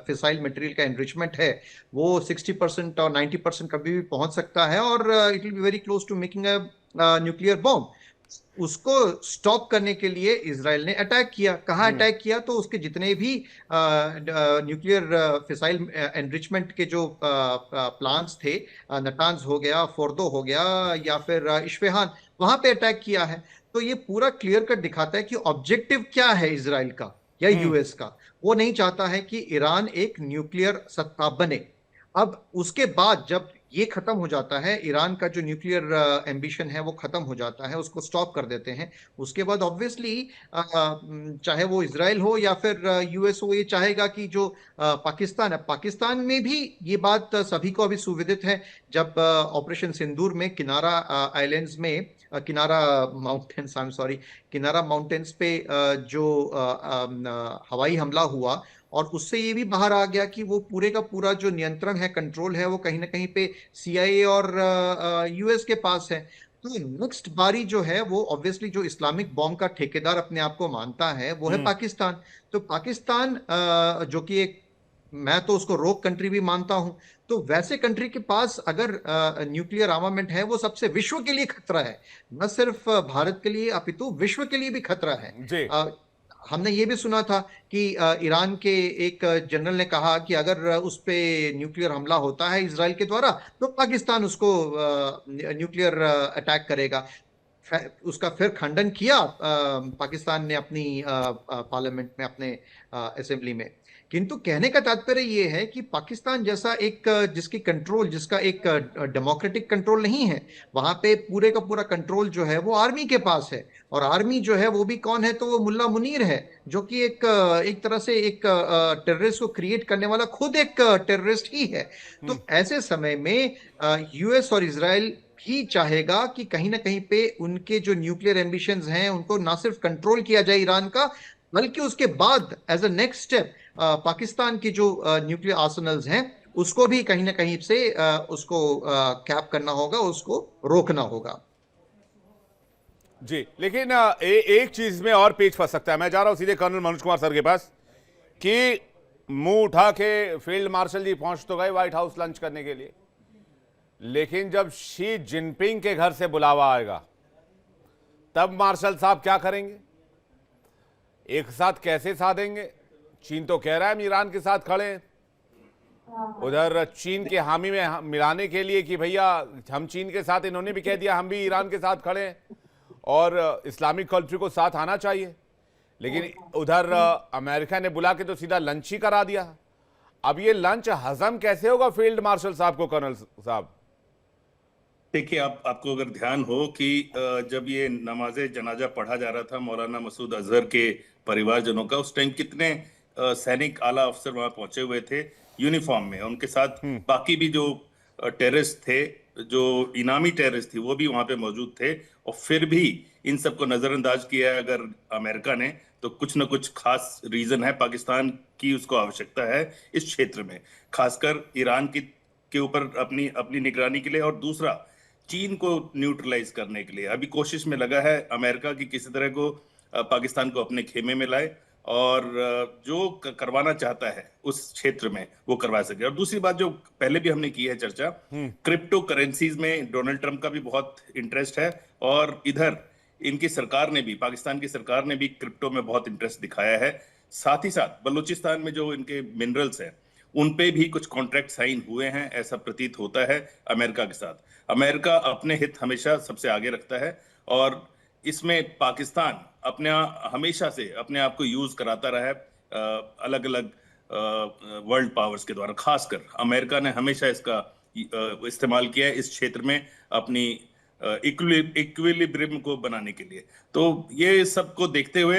फिसाइल मटेरियल का एनरिचमेंट है वो 60% और 90% कभी भी पहुंच सकता है और it will be very close to making a nuclear bomb. उसको स्टॉप करने के लिए इजराइल ने अटैक किया। कहाँ अटैक किया? तो उसके जितने भी न्यूक्लियर फिसाइल एनरिचमेंट के जो प्लांट्स थे, नटांज हो गया, फोर्दो हो गया या फिर इश्फहान, वहां पे अटैक किया है। तो ये पूरा क्लियर कट दिखाता है कि ऑब्जेक्टिव क्या है इजराइल का या यूएस का। वो नहीं चाहता है कि ईरान एक न्यूक्लियर सत्ता बने। अब उसके बाद जब ये खत्म हो जाता है, ईरान का जो न्यूक्लियर एम्बिशन है वो खत्म हो जाता है, उसको स्टॉप कर देते हैं। उसके बाद ऑब्वियसली चाहे वो इजराइल हो या फिर यूएस हो, ये चाहेगा कि जो पाकिस्तान है, पाकिस्तान में भी ये बात सभी को अभी सुविदित है। जब ऑपरेशन सिंदूर में किनारा आइलैंड्स में किनारा माउंटेन्स पे जो हवाई हमला हुआ, और उससे ये भी बाहर आ गया कि वो पूरे का पूरा जो नियंत्रण है, कंट्रोल है, वो कहीं ना कहीं पे सीआईए और यूएस के पास है। तो नेक्स्ट बारी जो है वो ऑब्वियसली जो इस्लामिक बॉम्ब का ठेकेदार अपने आप को मानता है वो है पाकिस्तान। तो पाकिस्तान जो कि एक, मैं तो उसको रोग कंट्री भी मानता हूं, तो वैसे कंट्री के पास अगर न्यूक्लियर आर्मामेंट है, वो सबसे विश्व के लिए खतरा है, न सिर्फ भारत के लिए अपितु विश्व के लिए भी खतरा है। हमने ये भी सुना था कि ईरान के एक जनरल ने कहा कि अगर उस पे न्यूक्लियर हमला होता है इजराइल के द्वारा तो पाकिस्तान उसको न्यूक्लियर अटैक करेगा। उसका फिर खंडन किया पाकिस्तान ने अपनी पार्लियामेंट में, अपने असेंबली में। किंतु कहने का तात्पर्य यह है कि पाकिस्तान जैसा एक जिसकी कंट्रोल, जिसका एक डेमोक्रेटिक कंट्रोल नहीं है, वहां पे पूरे का पूरा कंट्रोल जो है वो आर्मी के पास है। और आर्मी जो है वो भी कौन है? तो वो मुल्ला मुनीर है, जो कि एक तरह से एक टेररिस्ट को क्रिएट करने वाला खुद एक टेररिस्ट ही है। तो ऐसे समय में यूएस और इजराइल भी चाहेगा कि कहीं ना कहीं पे उनके जो न्यूक्लियर एम्बिशंस हैं उनको ना सिर्फ कंट्रोल किया जाए ईरान का, बल्कि उसके बाद as a next step Pakistan की जो न्यूक्लियर आर्सेनल्स हैं उसको भी कहीं ना कहीं से उसको कैप करना होगा, उसको रोकना होगा। जी, लेकिन एक चीज में और पेच फंस सकता है। मैं जा रहा हूं सीधे कर्नल मनोज कुमार सर के पास कि मुंह उठा के फील्ड मार्शल जी पहुंच तो गए व्हाइट हाउस लंच करने के लिए, लेकिन जब शी जिनपिंग के घर से बुलावा आएगा तब मार्शल साहब क्या करेंगे? एक साथ कैसे साधेंगे? चीन तो कह रहा है हम ईरान के साथ खड़े हैं, उधर चीन के हामी में मिलाने के लिए कि भैया हम चीन के साथ, इन्होंने भी कह दिया हम भी ईरान के साथ खड़े हैं और इस्लामिक कंट्री को साथ आना चाहिए। लेकिन उधर अमेरिका ने बुला के तो सीधा लंच ही करा दिया। अब ये लंच हजम कैसे होगा फील्ड मार्शल साहब को, कर्नल साहब? देखिए, आपको अगर ध्यान हो कि जब ये नमाज़े जनाजा पढ़ा जा रहा था मौलाना मसूद अजहर के परिवारजनों का, उस टाइम कितने सैनिक आला अफसर वहां पहुंचे हुए थे यूनिफॉर्म में, उनके साथ बाकी भी जो टेररिस्ट थे, जो इनामी टेररिस्ट थी, वो भी वहां पे मौजूद थे। और फिर भी इन सबको नजरअंदाज किया है अगर अमेरिका ने, तो कुछ ना कुछ खास रीजन है। पाकिस्तान की उसको आवश्यकता है इस क्षेत्र में, खासकर ईरान की के ऊपर अपनी निगरानी के लिए, और दूसरा चीन को न्यूट्रलाइज करने के लिए अभी कोशिश में लगा है अमेरिका की किसी तरह को पाकिस्तान को अपने खेमे में लाए और जो करवाना चाहता है उस क्षेत्र में वो करवा सके। और दूसरी बात जो पहले भी हमने की है चर्चा, क्रिप्टो करेंसीज में डोनाल्ड ट्रंप का भी बहुत इंटरेस्ट है और इधर इनकी सरकार ने भी, पाकिस्तान की सरकार ने भी क्रिप्टो में बहुत इंटरेस्ट दिखाया है। साथ ही साथ बलूचिस्तान में जो इनके मिनरल्स हैं उन पे भी कुछ कॉन्ट्रैक्ट साइन हुए हैं, ऐसा प्रतीत होता है अमेरिका के साथ। अमेरिका अपने हित हमेशा सबसे आगे रखता है और इसमें पाकिस्तान हमेशा से अपने आप को यूज कराता रहा है अलग अलग वर्ल्ड पावर्स के द्वारा। खासकर अमेरिका ने हमेशा इसका इस्तेमाल किया है इस क्षेत्र में अपनी इक्विलिब्रियम को बनाने के लिए। तो ये सब को देखते हुए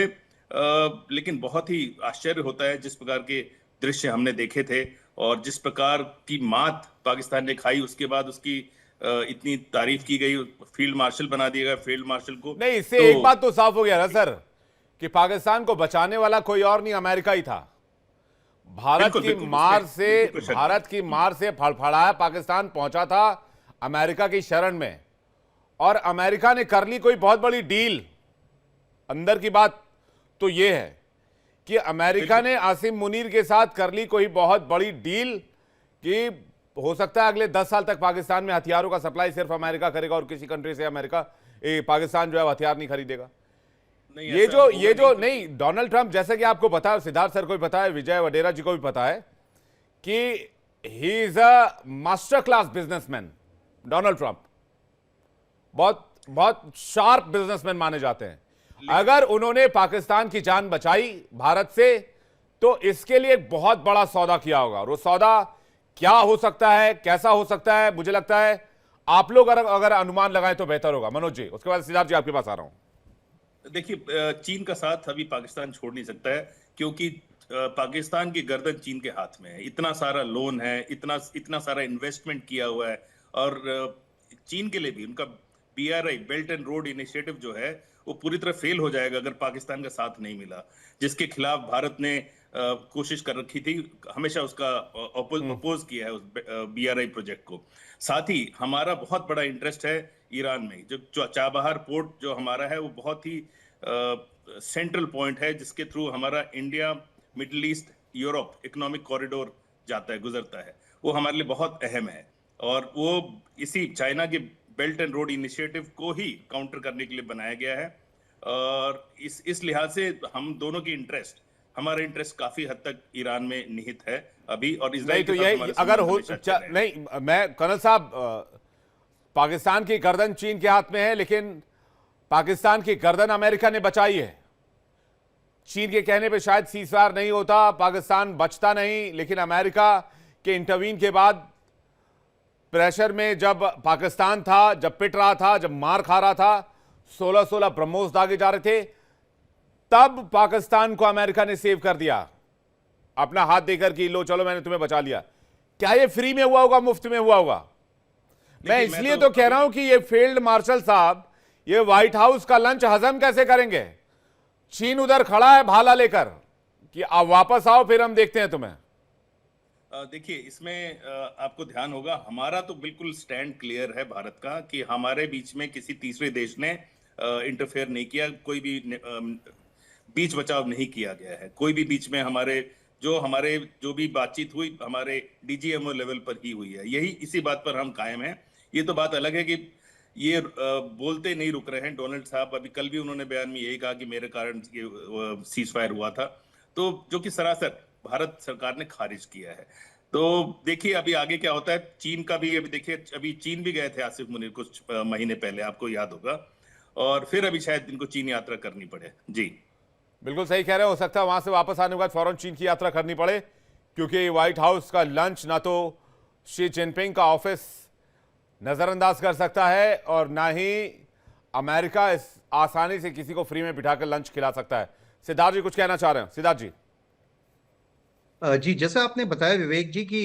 लेकिन बहुत ही आश्चर्य होता है जिस प्रकार के दृश्य हमने देखे थे और जिस प्रकार की मात पाकिस्तान ने खाई, उसके बाद उसकी इतनी तारीफ की गई, फील्ड मार्शल बना दिया गया फील्ड मार्शल को। नहीं, इससे एक बात तो साफ हो गया ना सर कि पाकिस्तान को बचाने वाला कोई और नहीं, अमेरिका ही था। भारत की मार से फड़फड़ाया पाकिस्तान पहुंचा था अमेरिका की शरण में, और अमेरिका ने कर ली कोई बहुत बड़ी डील। अंदर की बात तो यह है कि अमेरिका ने आसिम मुनीर के साथ कर ली कोई बहुत बड़ी डील कि हो सकता है अगले 10 साल तक पाकिस्तान में हथियारों का सप्लाई सिर्फ अमेरिका करेगा और किसी कंट्री से पाकिस्तान जो है हथियार नहीं खरीदेगा। ये जो नहीं, डोनाल्ड ट्रंप, जैसे कि आपको पता है, सिद्धार्थ सर को भी पता है, विजय वडेरा जी को भी पता है कि he is a master class businessman. Donald Trump बहुत शार्प बिजनेसमैन माने जाते हैं। अगर उन्होंने पाकिस्तान की जान बचाई भारत से तो इसके लिए एक बहुत बड़ा सौदा किया होगा, और वो सौदा क्या हो सकता है, कैसा हो सकता है, मुझे लगता है आप लोग अगर अनुमान लगाएं तो बेहतर होगा। मनोज जी, उसके बाद सिद्धार्थ जी आपके पास आ रहा हूं। देखिए, चीन का साथ अभी पाकिस्तान छोड़ नहीं सकता है क्योंकि पाकिस्तान की गर्दन चीन के हाथ में है। इतना सारा लोन है, इतना सारा इन्वेस्टमेंट किया हुआ है, और चीन के लिए भी उनका BRI belt and road initiative जो है वो पूरी तरह फेल हो जाएगा अगर पाकिस्तान का साथ नहीं मिला, जिसके खिलाफ भारत ने कोशिश कर रखी थी, हमेशा उसका अपोज किया है उस BRI प्रोजेक्ट को। साथ ही हमारा बहुत बड़ा इंटरेस्ट है ईरान में। जो चाबहार पोर्ट जो हमारा है वो बहुत ही सेंट्रल पॉइंट है जिसके थ्रू हमारा India, middle east, Europe economic corridor जाता है, गुजरता है। वो हमारे लिए बहुत अहम है और वो इसी चाइना के बेल्ट एंड रोड इनिशिएटिव को ही काउंटर करने के लिए बनाया गया है। और इस लिहाज से हम दोनों की इंटरेस्ट, हमारा इंटरेस्ट काफी हद तक ईरान में निहित है अभी, और इजराइल तो यही अगर हो नहीं, मैं कर्नल साहब, पाकिस्तान की गर्दन चीन के हाथ में है, लेकिन पाकिस्तान की गर्दन अमेरिका ने बचाई है। चीन के कहने पे शायद सीजफायर नहीं होता, पाकिस्तान बचता नहीं, लेकिन अमेरिका के इंटरवीन के बाद प्रेशर में जब पाकिस्तान था, जब पिट रहा था, जब मार खा रहा था, 16-16 ब्रह्मोस दागे जा रहे थे, तब पाकिस्तान को अमेरिका ने सेव कर दिया अपना हाथ देकर कि लो चलो मैंने तुम्हें बचा लिया। क्या ये फ्री में हुआ होगा, मुफ्त में हुआ होगा? मैं इसलिए तो कह रहा हूं कि ये फील्ड मार्शल साहब ये व्हाइट हाउस का लंच हजम कैसे करेंगे? चीन उधर खड़ा है भाला लेकर कि आप वापस आओ फिर हम देखते हैं तुम्हें। देखिए, इसमें आपको ध्यान होगा, हमारा तो बिल्कुल स्टैंड क्लियर है भारत का कि हमारे बीच में किसी तीसरे देश ने इंटरफेयर नहीं किया, कोई भी बीच बचाव नहीं किया गया है। कोई भी बीच में हमारे जो भी बातचीत हुई हमारे डीजीएमओ लेवल पर ही हुई है। यही इसी बात पर हम कायम हैं। ये तो बात अलग है कि ये बोलते नहीं रुक रहे हैं डोनाल्ड साहब। अभी कल भी उन्होंने बयान में यही कहा कि मेरे कारण ये सीज फायर हुआ था, तो जो कि सरासर भारत सरकार ने खारिज किया है। तो देखिए अभी आगे क्या होता है। चीन का भी अभी देखिए, अभी चीन भी गए थे आसिफ मुनीर कुछ महीने पहले, आपको याद होगा, और फिर अभी शायद इनको चीन यात्रा करनी पड़े। जी बिल्कुल सही कह रहे हो सकता है वहां से वापस आने के बाद फौरन चीन की यात्रा करनी पड़े, क्योंकि व्हाइट हाउस का लंच ना तो शी जिनपिंग का ऑफिस नजरअंदाज कर सकता है और ना ही अमेरिका इस आसानी से किसी को फ्री में बिठाकर लंच खिला सकता है। सिद्धार्थ जी कुछ कहना चाह रहे हैं? सिद्धार्थ जी। जी, जैसा आपने बताया विवेक जी कि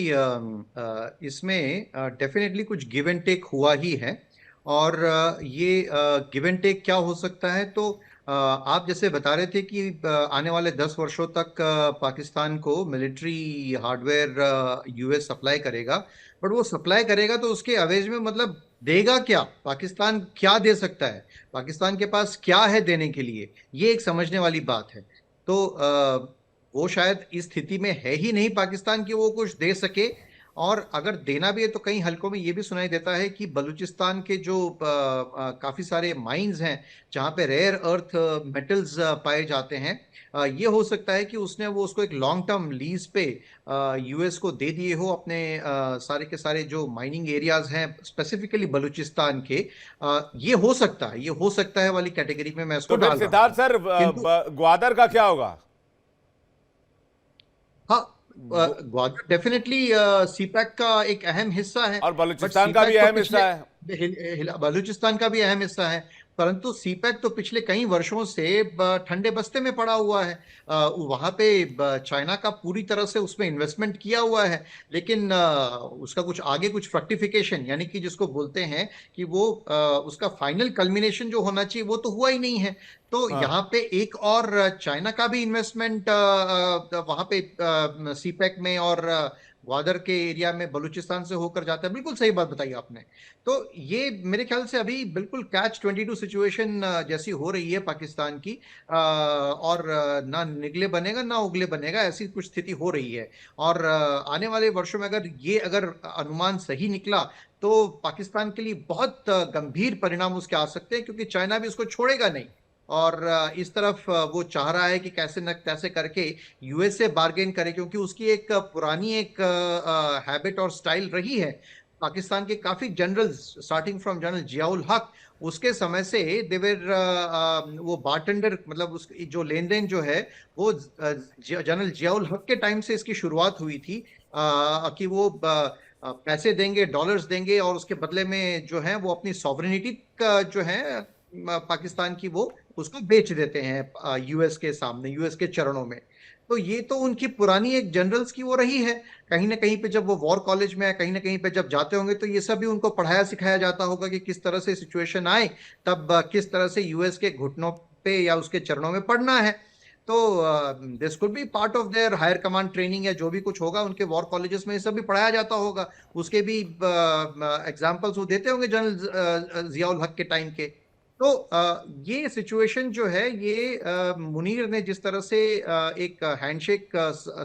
इसमें डेफिनेटली कुछ गिव एंड टेक हुआ ही है। और ये गिव एंड टेक क्या हो सकता है, तो आप जैसे बता रहे थे कि आने वाले 10 वर्षों तक पाकिस्तान को मिलिट्री हार्डवेयर यूएस सप्लाई करेगा। बट वो सप्लाई करेगा तो उसके अवेज में मतलब देगा क्या? पाकिस्तान क्या दे सकता है? पाकिस्तान के पास क्या है देने के लिए? ये एक समझने वाली बात है। तो वो शायद इस स्थिति में है ही नहीं पाकिस्तान की वो कुछ दे सके। और अगर देना भी है तो कई हलकों में ये भी सुनाई देता है कि बलूचिस्तान के जो काफी सारे माइंस हैं जहाँ पे रेयर अर्थ मेटल्स पाए जाते हैं, ये हो सकता है कि उसको एक लॉन्ग टर्म लीज पे यूएस को दे दिए हो अपने सारे के सारे जो माइनिंग एरियाज हैं स्पेसिफिकली बलूचिस्तान के। ये हो सकता है वाली कैटेगरी में मैं इसको तो फिर डाल रहा सिद्धार्थ सर हूं। ग्वादर का क्या होगा? हाँ, ग्वादर डेफिनेटली सीपैक का एक अहम हिस्सा है। और बट बलूचिस्तान का भी सीपैक तो अहम हिस्सा है। बलूचिस्तान का भी अहम हिस्सा है। परंतु सीपैक तो पिछले कई वर्षों से ठंडे बस्ते में पड़ा हुआ है। वहां पे चाइना का पूरी तरह से उसमें इन्वेस्टमेंट किया हुआ है, लेकिन उसका कुछ फ्रक्टिफिकेशन यानी कि जिसको बोलते हैं कि वो उसका फाइनल कल्मिनेशन जो होना चाहिए वो तो हुआ ही नहीं है। तो हाँ। यहाँ पे एक और चाइना का भी इन्वेस्टमेंट वहां पे सीपैक में और ग्वादर के एरिया में बलूचिस्तान से होकर जाता है। बिल्कुल सही बात बताई आपने। तो ये मेरे ख्याल से अभी बिल्कुल कैच 22 सिचुएशन जैसी हो रही है पाकिस्तान की। और ना निगले बनेगा ना उगले बनेगा, ऐसी कुछ स्थिति हो रही है। और आने वाले वर्षों में अगर अनुमान सही निकला तो पाकिस्तान के लिए बहुत गंभीर परिणाम उसके आ सकते हैं, क्योंकि चाइना भी उसको छोड़ेगा नहीं। और इस तरफ वो चाह रहा है कि कैसे न कैसे करके यूएस से बार्गेन करे, क्योंकि उसकी एक पुरानी एक हैबिट और स्टाइल रही है। पाकिस्तान के काफी generals starting from general Ziaul हक, उसके समय से देवर वो बारटेंडर, मतलब उस जो लेन देन जो है वो जनरल जियाउल हक के टाइम से इसकी शुरुआत हुई थी। कि वो पैसे देंगे, डॉलर्स देंगे, और उसके बदले में जो है वो अपनी सॉवरेनिटी का जो है पाकिस्तान की वो उसको बेच देते हैं यूएस के सामने, यूएस के चरणों में। तो ये तो उनकी पुरानी एक जनरल्स की वो रही है। कहीं ना कहीं पे जब वो वॉर कॉलेज में कहीं ना कहीं पे जब जाते होंगे तो ये सब भी उनको पढ़ाया सिखाया जाता होगा कि किस तरह से सिचुएशन आए तब किस तरह से यूएस के घुटनों पे या उसके चरणों में पड़ना है। तो this could be part of their higher command training, या जो भी कुछ होगा उनके वॉर कॉलेजेस में ये सब भी पढ़ाया जाता होगा। उसके भी एग्जाम्पल्स वो देते होंगे जनरल जियाउल हक के टाइम के। तो ये सिचुएशन जो है ये मुनीर ने जिस तरह से एक हैंडशेक,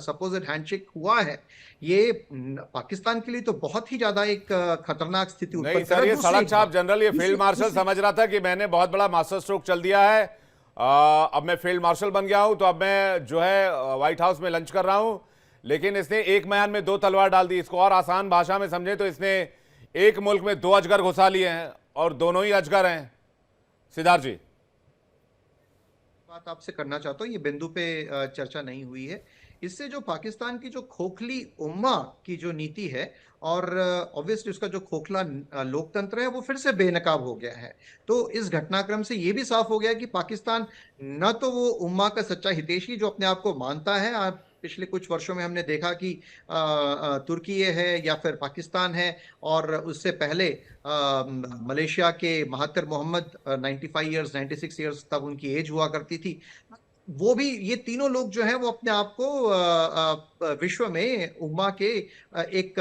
सपोज्ड हैंडशेक हुआ है, ये पाकिस्तान के लिए तो बहुत ही ज्यादा एक खतरनाक स्थिति नहीं उत्पन्न सर, ये सड़क छाप जनरल, ये फील्ड मार्शल समझ रहा था कि मैंने बहुत बड़ा मास्टर स्ट्रोक चल दिया है, अब मैं फील्ड मार्शल बन गया हूं, तो अब मैं जो है व्हाइट हाउस में लंच कर रहा हूं। लेकिन इसने एक म्यान में 2 तलवार डाल दी। इसको और आसान भाषा में समझे तो इसने एक मुल्क में 2 अजगर घुसा लिए हैं और दोनों ही अजगर हैं। सिद्धार्थ जी, बात आपसे करना चाहता हूँ, ये बिंदु पे चर्चा नहीं हुई है। इससे जो पाकिस्तान की जो खोखली उम्मा की जो नीति है और ऑब्वियसली उसका जो खोखला लोकतंत्र है वो फिर से बेनकाब हो गया है। तो इस घटनाक्रम से ये भी साफ हो गया कि पाकिस्तान न तो वो उम्मा का सच्चा हितैषी जो अपने आप को मानता है, पिछले कुछ वर्षों में हमने देखा कि तुर्की है या फिर पाकिस्तान है, और उससे पहले मलेशिया के महातिर मोहम्मद 95 इयर्स 96 इयर्स तब उनकी एज हुआ करती थी। वो भी, ये तीनों लोग जो हैं वो अपने आप को विश्व में उम्मा के एक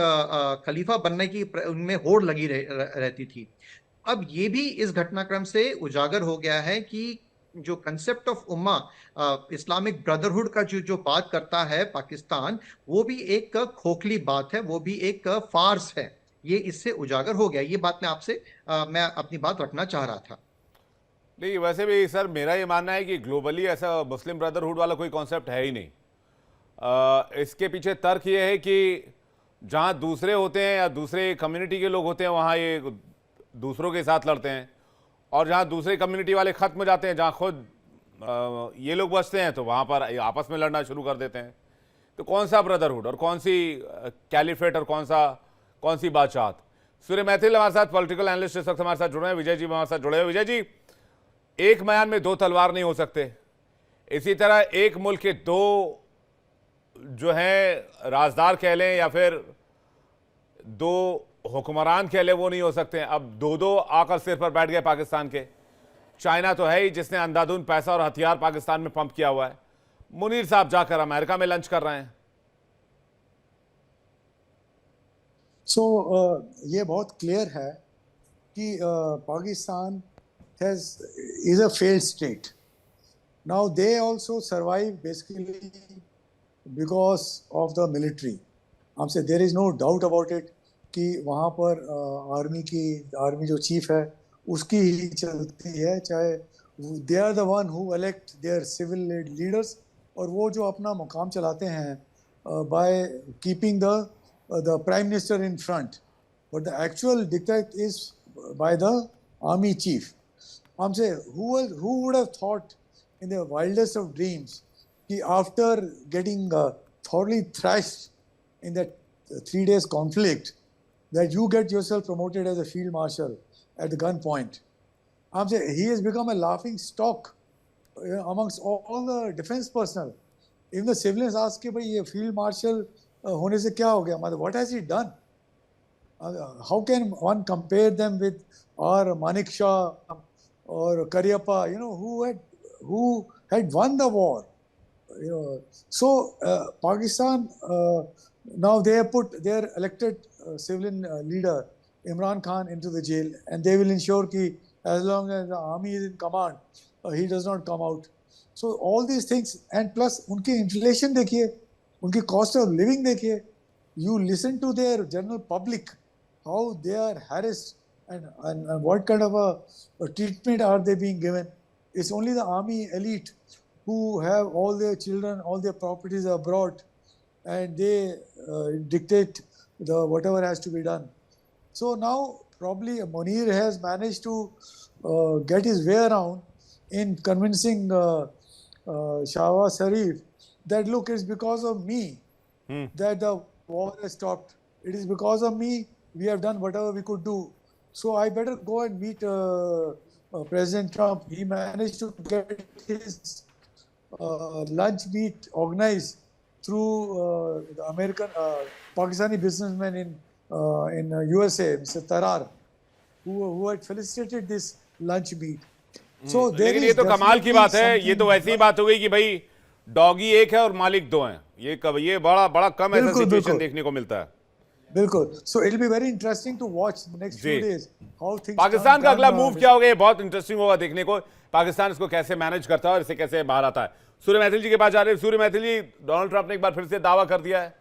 खलीफा बनने की उनमें होड़ लगी रहती थी। अब ये भी इस घटनाक्रम से उजागर हो गया है कि जो concept of Umma, Islamic brotherhood का जो जो बात करता है पाकिस्तान, वो भी एक खोखली बात है, वो भी एक फार्स है। ये इससे उजागर हो गया। ये बात मैं आपसे मैं अपनी बात रखना चाह रहा था। नहीं, वैसे भी सर मेरा ये मानना है कि ग्लोबली ऐसा मुस्लिम ब्रदरहुड वाला कोई कॉन्सेप्ट है ही नहीं। इसके पीछे तर्क ये है कि जहाँ दूसरे होते हैं या दूसरे कम्युनिटी के लोग होते हैं वहाँ ये दूसरों के साथ लड़ते हैं, और जहाँ दूसरे कम्युनिटी वाले ख़त्म हो जाते हैं, जहाँ खुद ये लोग बचते हैं, तो वहाँ पर आपस में लड़ना शुरू कर देते हैं। तो कौन सा ब्रदरहुड और कौन सी कैलिफेट और कौन सी बादशाहत। सूर्य मैथिल हमारे साथ पॉलिटिकल एनालिस्ट इस वक्त हमारे साथ जुड़े हैं। विजय जी हमारे साथ जुड़े हुए। विजय जी, एक म्यान में दो तलवार नहीं हो सकते। इसी तरह एक मुल्क के दो जो हैं राजदार कह लें या फिर दो हुक्मरान कह लें, वो नहीं हो सकते हैं। अब दो दो आकर सिर पर बैठ गए पाकिस्तान के। चाइना तो है ही जिसने अंधाधुंध पैसा और हथियार पाकिस्तान में पंप किया हुआ है। मुनीर साहब जाकर अमेरिका में लंच कर रहे हैं। ये बहुत क्लियर है कि Pakistan is a failed state. Now they also survive basically because of the military. हमसे there is no doubt about it कि वहाँ पर आर्मी जो चीफ है उसकी ही चलती है, चाहे they are the one who elect their civil leaders, और वो जो अपना मुकाम चलाते हैं by keeping the prime minister in front, but the actual dictate is by the army chief. हमसे who would have thought in the wildest of dreams कि after getting thoroughly thrashed in that 3 days conflict that you get yourself promoted as a field marshal at the gunpoint. हमसे he has become a laughing stock amongst all the defense personnel. Even the civilians ask कि भाई ये field marshal होने से क्या हो गया, मतलब what has he done? How can one compare them with our Manik Shah or Karyappa, who had won the war, So Pakistan now they have put their elected civilian leader Imran Khan into the jail, and they will ensure that as long as the army is in command, he does not come out. So all these things, and plus unki inflation dekhiye, unki cost of living dekhiye. You listen to their general public, how they are harassed, and what kind of a treatment are they being given. It's only the army elite who have all their children, all their properties abroad, and they dictate whatever has to be done. So now probably Munir has managed to get his way around in convincing Shahbaz Sharif that look, it's because of me that the war has stopped. It is because of me we have done whatever we could do. So I better go and meet President Trump. He managed to get his lunch meet organized through the American Pakistani businessman in USA, Mr. Tarar, who had felicitated this lunch meet. So लेकिन ये तो कमाल की बात है, ये तो वैसी ही बात हो गई कि भाई डॉगी एक है और मालिक दो हैं। ये बड़ा कम ऐसा सिचुएशन देखने को मिलता है। बिल्कुल। So it will be very interesting to watch the next few days how things. Pakistan का अगला मूव क्या होगा, ये बहुत इंटरेस्टिंग होगा देखने को। पाकिस्तान इसको कैसे मैनेज करता है और इसे कैसे बाहर आता है। सूर्य मैथिल जी के पास जा रहे हैं। सूर्य मैथिल जी, डोनाल्ड ट्रंप ने एक बार फिर से दावा कर दिया है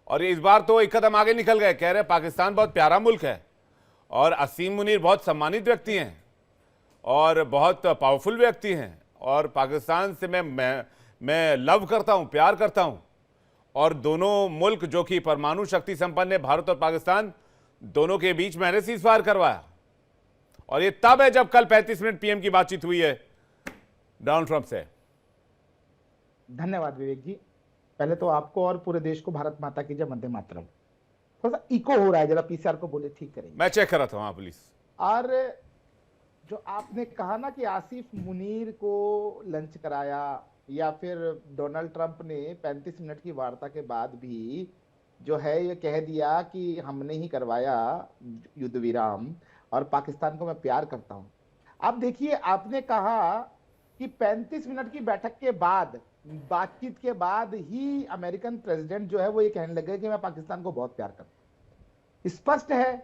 और इस बार तो एक कदम आगे निकल गए। कह रहे हैं पाकिस्तान बहुत प्यारा मुल्क है और असीम मुनीर बहुत सम्मानित व्यक्ति हैं और बहुत पावरफुल व्यक्ति हैं और पाकिस्तान से मैं लव करता हूं, प्यार करता हूं। और दोनों मुल्क जो कि परमाणु शक्ति संपन्न है, भारत और पाकिस्तान, दोनों के बीच मैंने सीज़फायर करवाया। और ये तब है जब कल 35 मिनट पीएम की बातचीत हुई है डोनाल्ड ट्रंप से। धन्यवाद विवेक जी। पहले तो आपको और पूरे देश को भारत माता की जय, वंदे मातरम। थोड़ा सा इको हो रहा है, जरा पीसीआर को बोले ठीक करेंगे। मैं चेक कर रहा था। हाँ प्लीज। और जो आपने कहा ना कि आसिफ मुनीर को लंच कराया, या फिर डोनाल्ड ट्रंप ने 35 मिनट की वार्ता के बाद भी जो है ये कह दिया कि हमने ही करवाया युद्ध विराम और पाकिस्तान को मैं प्यार करता हूं। आप देखिए, आपने कहा कि 35 मिनट की बैठक के बाद, बातचीत के बाद ही अमेरिकन प्रेसिडेंट जो है वो ये कहने लगे कि मैं पाकिस्तान को बहुत प्यार करता हूं। स्पष्ट है,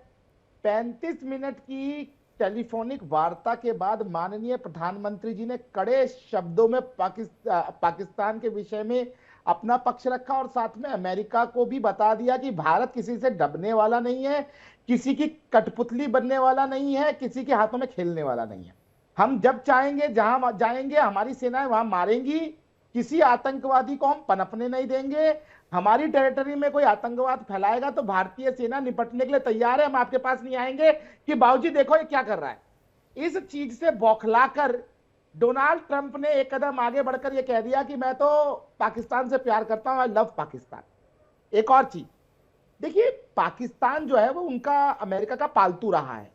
35 मिनट की टेलीफोनिक वार्ता के बाद माननीय प्रधानमंत्री जी ने कड़े शब्दों में पाकिस्तान के विषय में अपना पक्ष रखा और साथ में अमेरिका को भी बता दिया कि भारत किसी से डरने वाला नहीं है, किसी की कठपुतली बनने वाला नहीं है, किसी के हाथों में खेलने वाला नहीं है। हम जब चाहेंगे जहां जाएंगे, हमारी सेनाएं वहां मारेंगी, किसी आतंकवादी को हम पनपने नहीं देंगे। हमारी टेरिटरी में कोई आतंकवाद फैलाएगा तो भारतीय सेना निपटने के लिए तैयार है, हम आपके पास नहीं आएंगे कि बाबूजी देखो ये क्या कर रहा है। इस चीज से बौखलाकर डोनाल्ड ट्रंप ने एक कदम आगे बढ़कर यह कह दिया कि मैं तो पाकिस्तान से प्यार करता हूं, आई लव पाकिस्तान। एक और चीज देखिए, पाकिस्तान जो है वो उनका अमेरिका का पालतू रहा है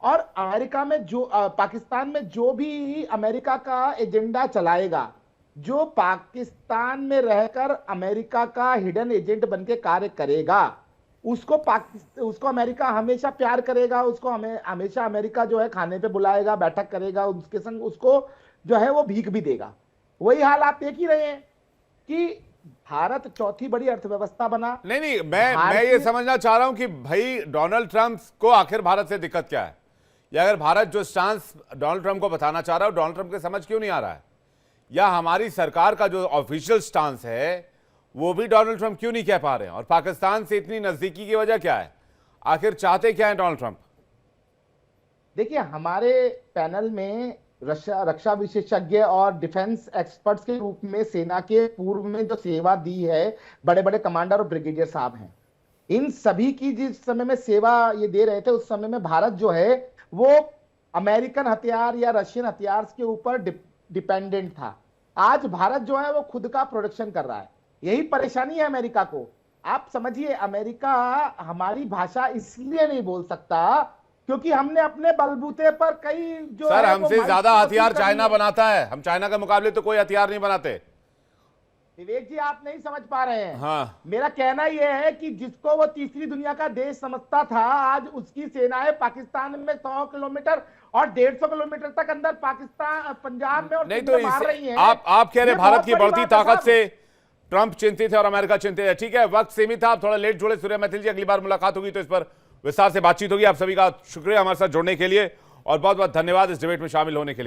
और अमेरिका में जो पाकिस्तान में जो भी अमेरिका का एजेंडा चलाएगा, जो पाकिस्तान में रहकर अमेरिका का हिडन एजेंट बनके कार्य करेगा, उसको अमेरिका हमेशा प्यार करेगा, उसको हमेशा अमेरिका जो है खाने पे बुलाएगा, बैठक करेगा, उसके संग उसको जो है वो भीख भी देगा। वही हाल आप देख ही रहे हैं कि भारत चौथी बड़ी अर्थव्यवस्था बना। नहीं, मैं ये समझना चाह रहा हूं कि भाई डोनाल्ड ट्रंप को आखिर भारत से दिक्कत क्या है, या अगर भारत जो स्टांस डोनाल्ड ट्रंप को बताना चाह रहा है डोनाल्ड ट्रंप के समझ क्यों नहीं आ रहा है, या हमारी सरकार का जो ऑफिशियल स्टांस है वो भी डोनाल्ड ट्रंप क्यों नहीं कह पा रहे हैं, और पाकिस्तान से इतनी नजदीकी की वजह क्या है, आखिर चाहते क्या है डोनाल्ड ट्रंप? देखिए, हमारे पैनल में रक्षा विशेषज्ञ और डिफेंस एक्सपर्ट्स के रूप में सेना के पूर्व में जो सेवा दी है बड़े बड़े कमांडर और ब्रिगेडियर साहब हैं। इन सभी की जिस समय में सेवा ये दे रहे थे, उस समय में भारत जो है वो अमेरिकन हथियार या रशियन हथियार के ऊपर डिपेंडेंट था। आज भारत जो है वो खुद का प्रोडक्शन कर रहा है। यही परेशानी है अमेरिका को। आप समझिए, अमेरिका हमारी भाषा इसलिए नहीं बोल सकता क्योंकि हमने अपने बलबूते पर कई जो सर, है हमसे ज्यादा हथियार चाइना बनाता है, हम चाइना के मुकाबले तो कोई हथियार नहीं बनाते। विवेक जी, आप नहीं समझ पा रहे हैं। हाँ। मेरा कहना यह है कि जिसको वो तीसरी दुनिया का देश समझता था, आज उसकी सेनाएं पाकिस्तान में 100 किलोमीटर और 150 किलोमीटर तक अंदर पाकिस्तान, पंजाब में और नहीं तो मार रही हैं। आप कह रहे भारत की बढ़ती ताकत साहब। से ट्रंप चिंतित है और अमेरिका चिंतित है। ठीक है, वक्त सीमित था, आप थोड़ा लेट जुड़े सूर्य मैथिल जी, अगली बार मुलाकात होगी तो इस पर विस्तार से बातचीत होगी। आप सभी का शुक्रिया हमारे साथ जुड़ने के लिए और बहुत बहुत धन्यवाद इस डिबेट में शामिल होने के लिए।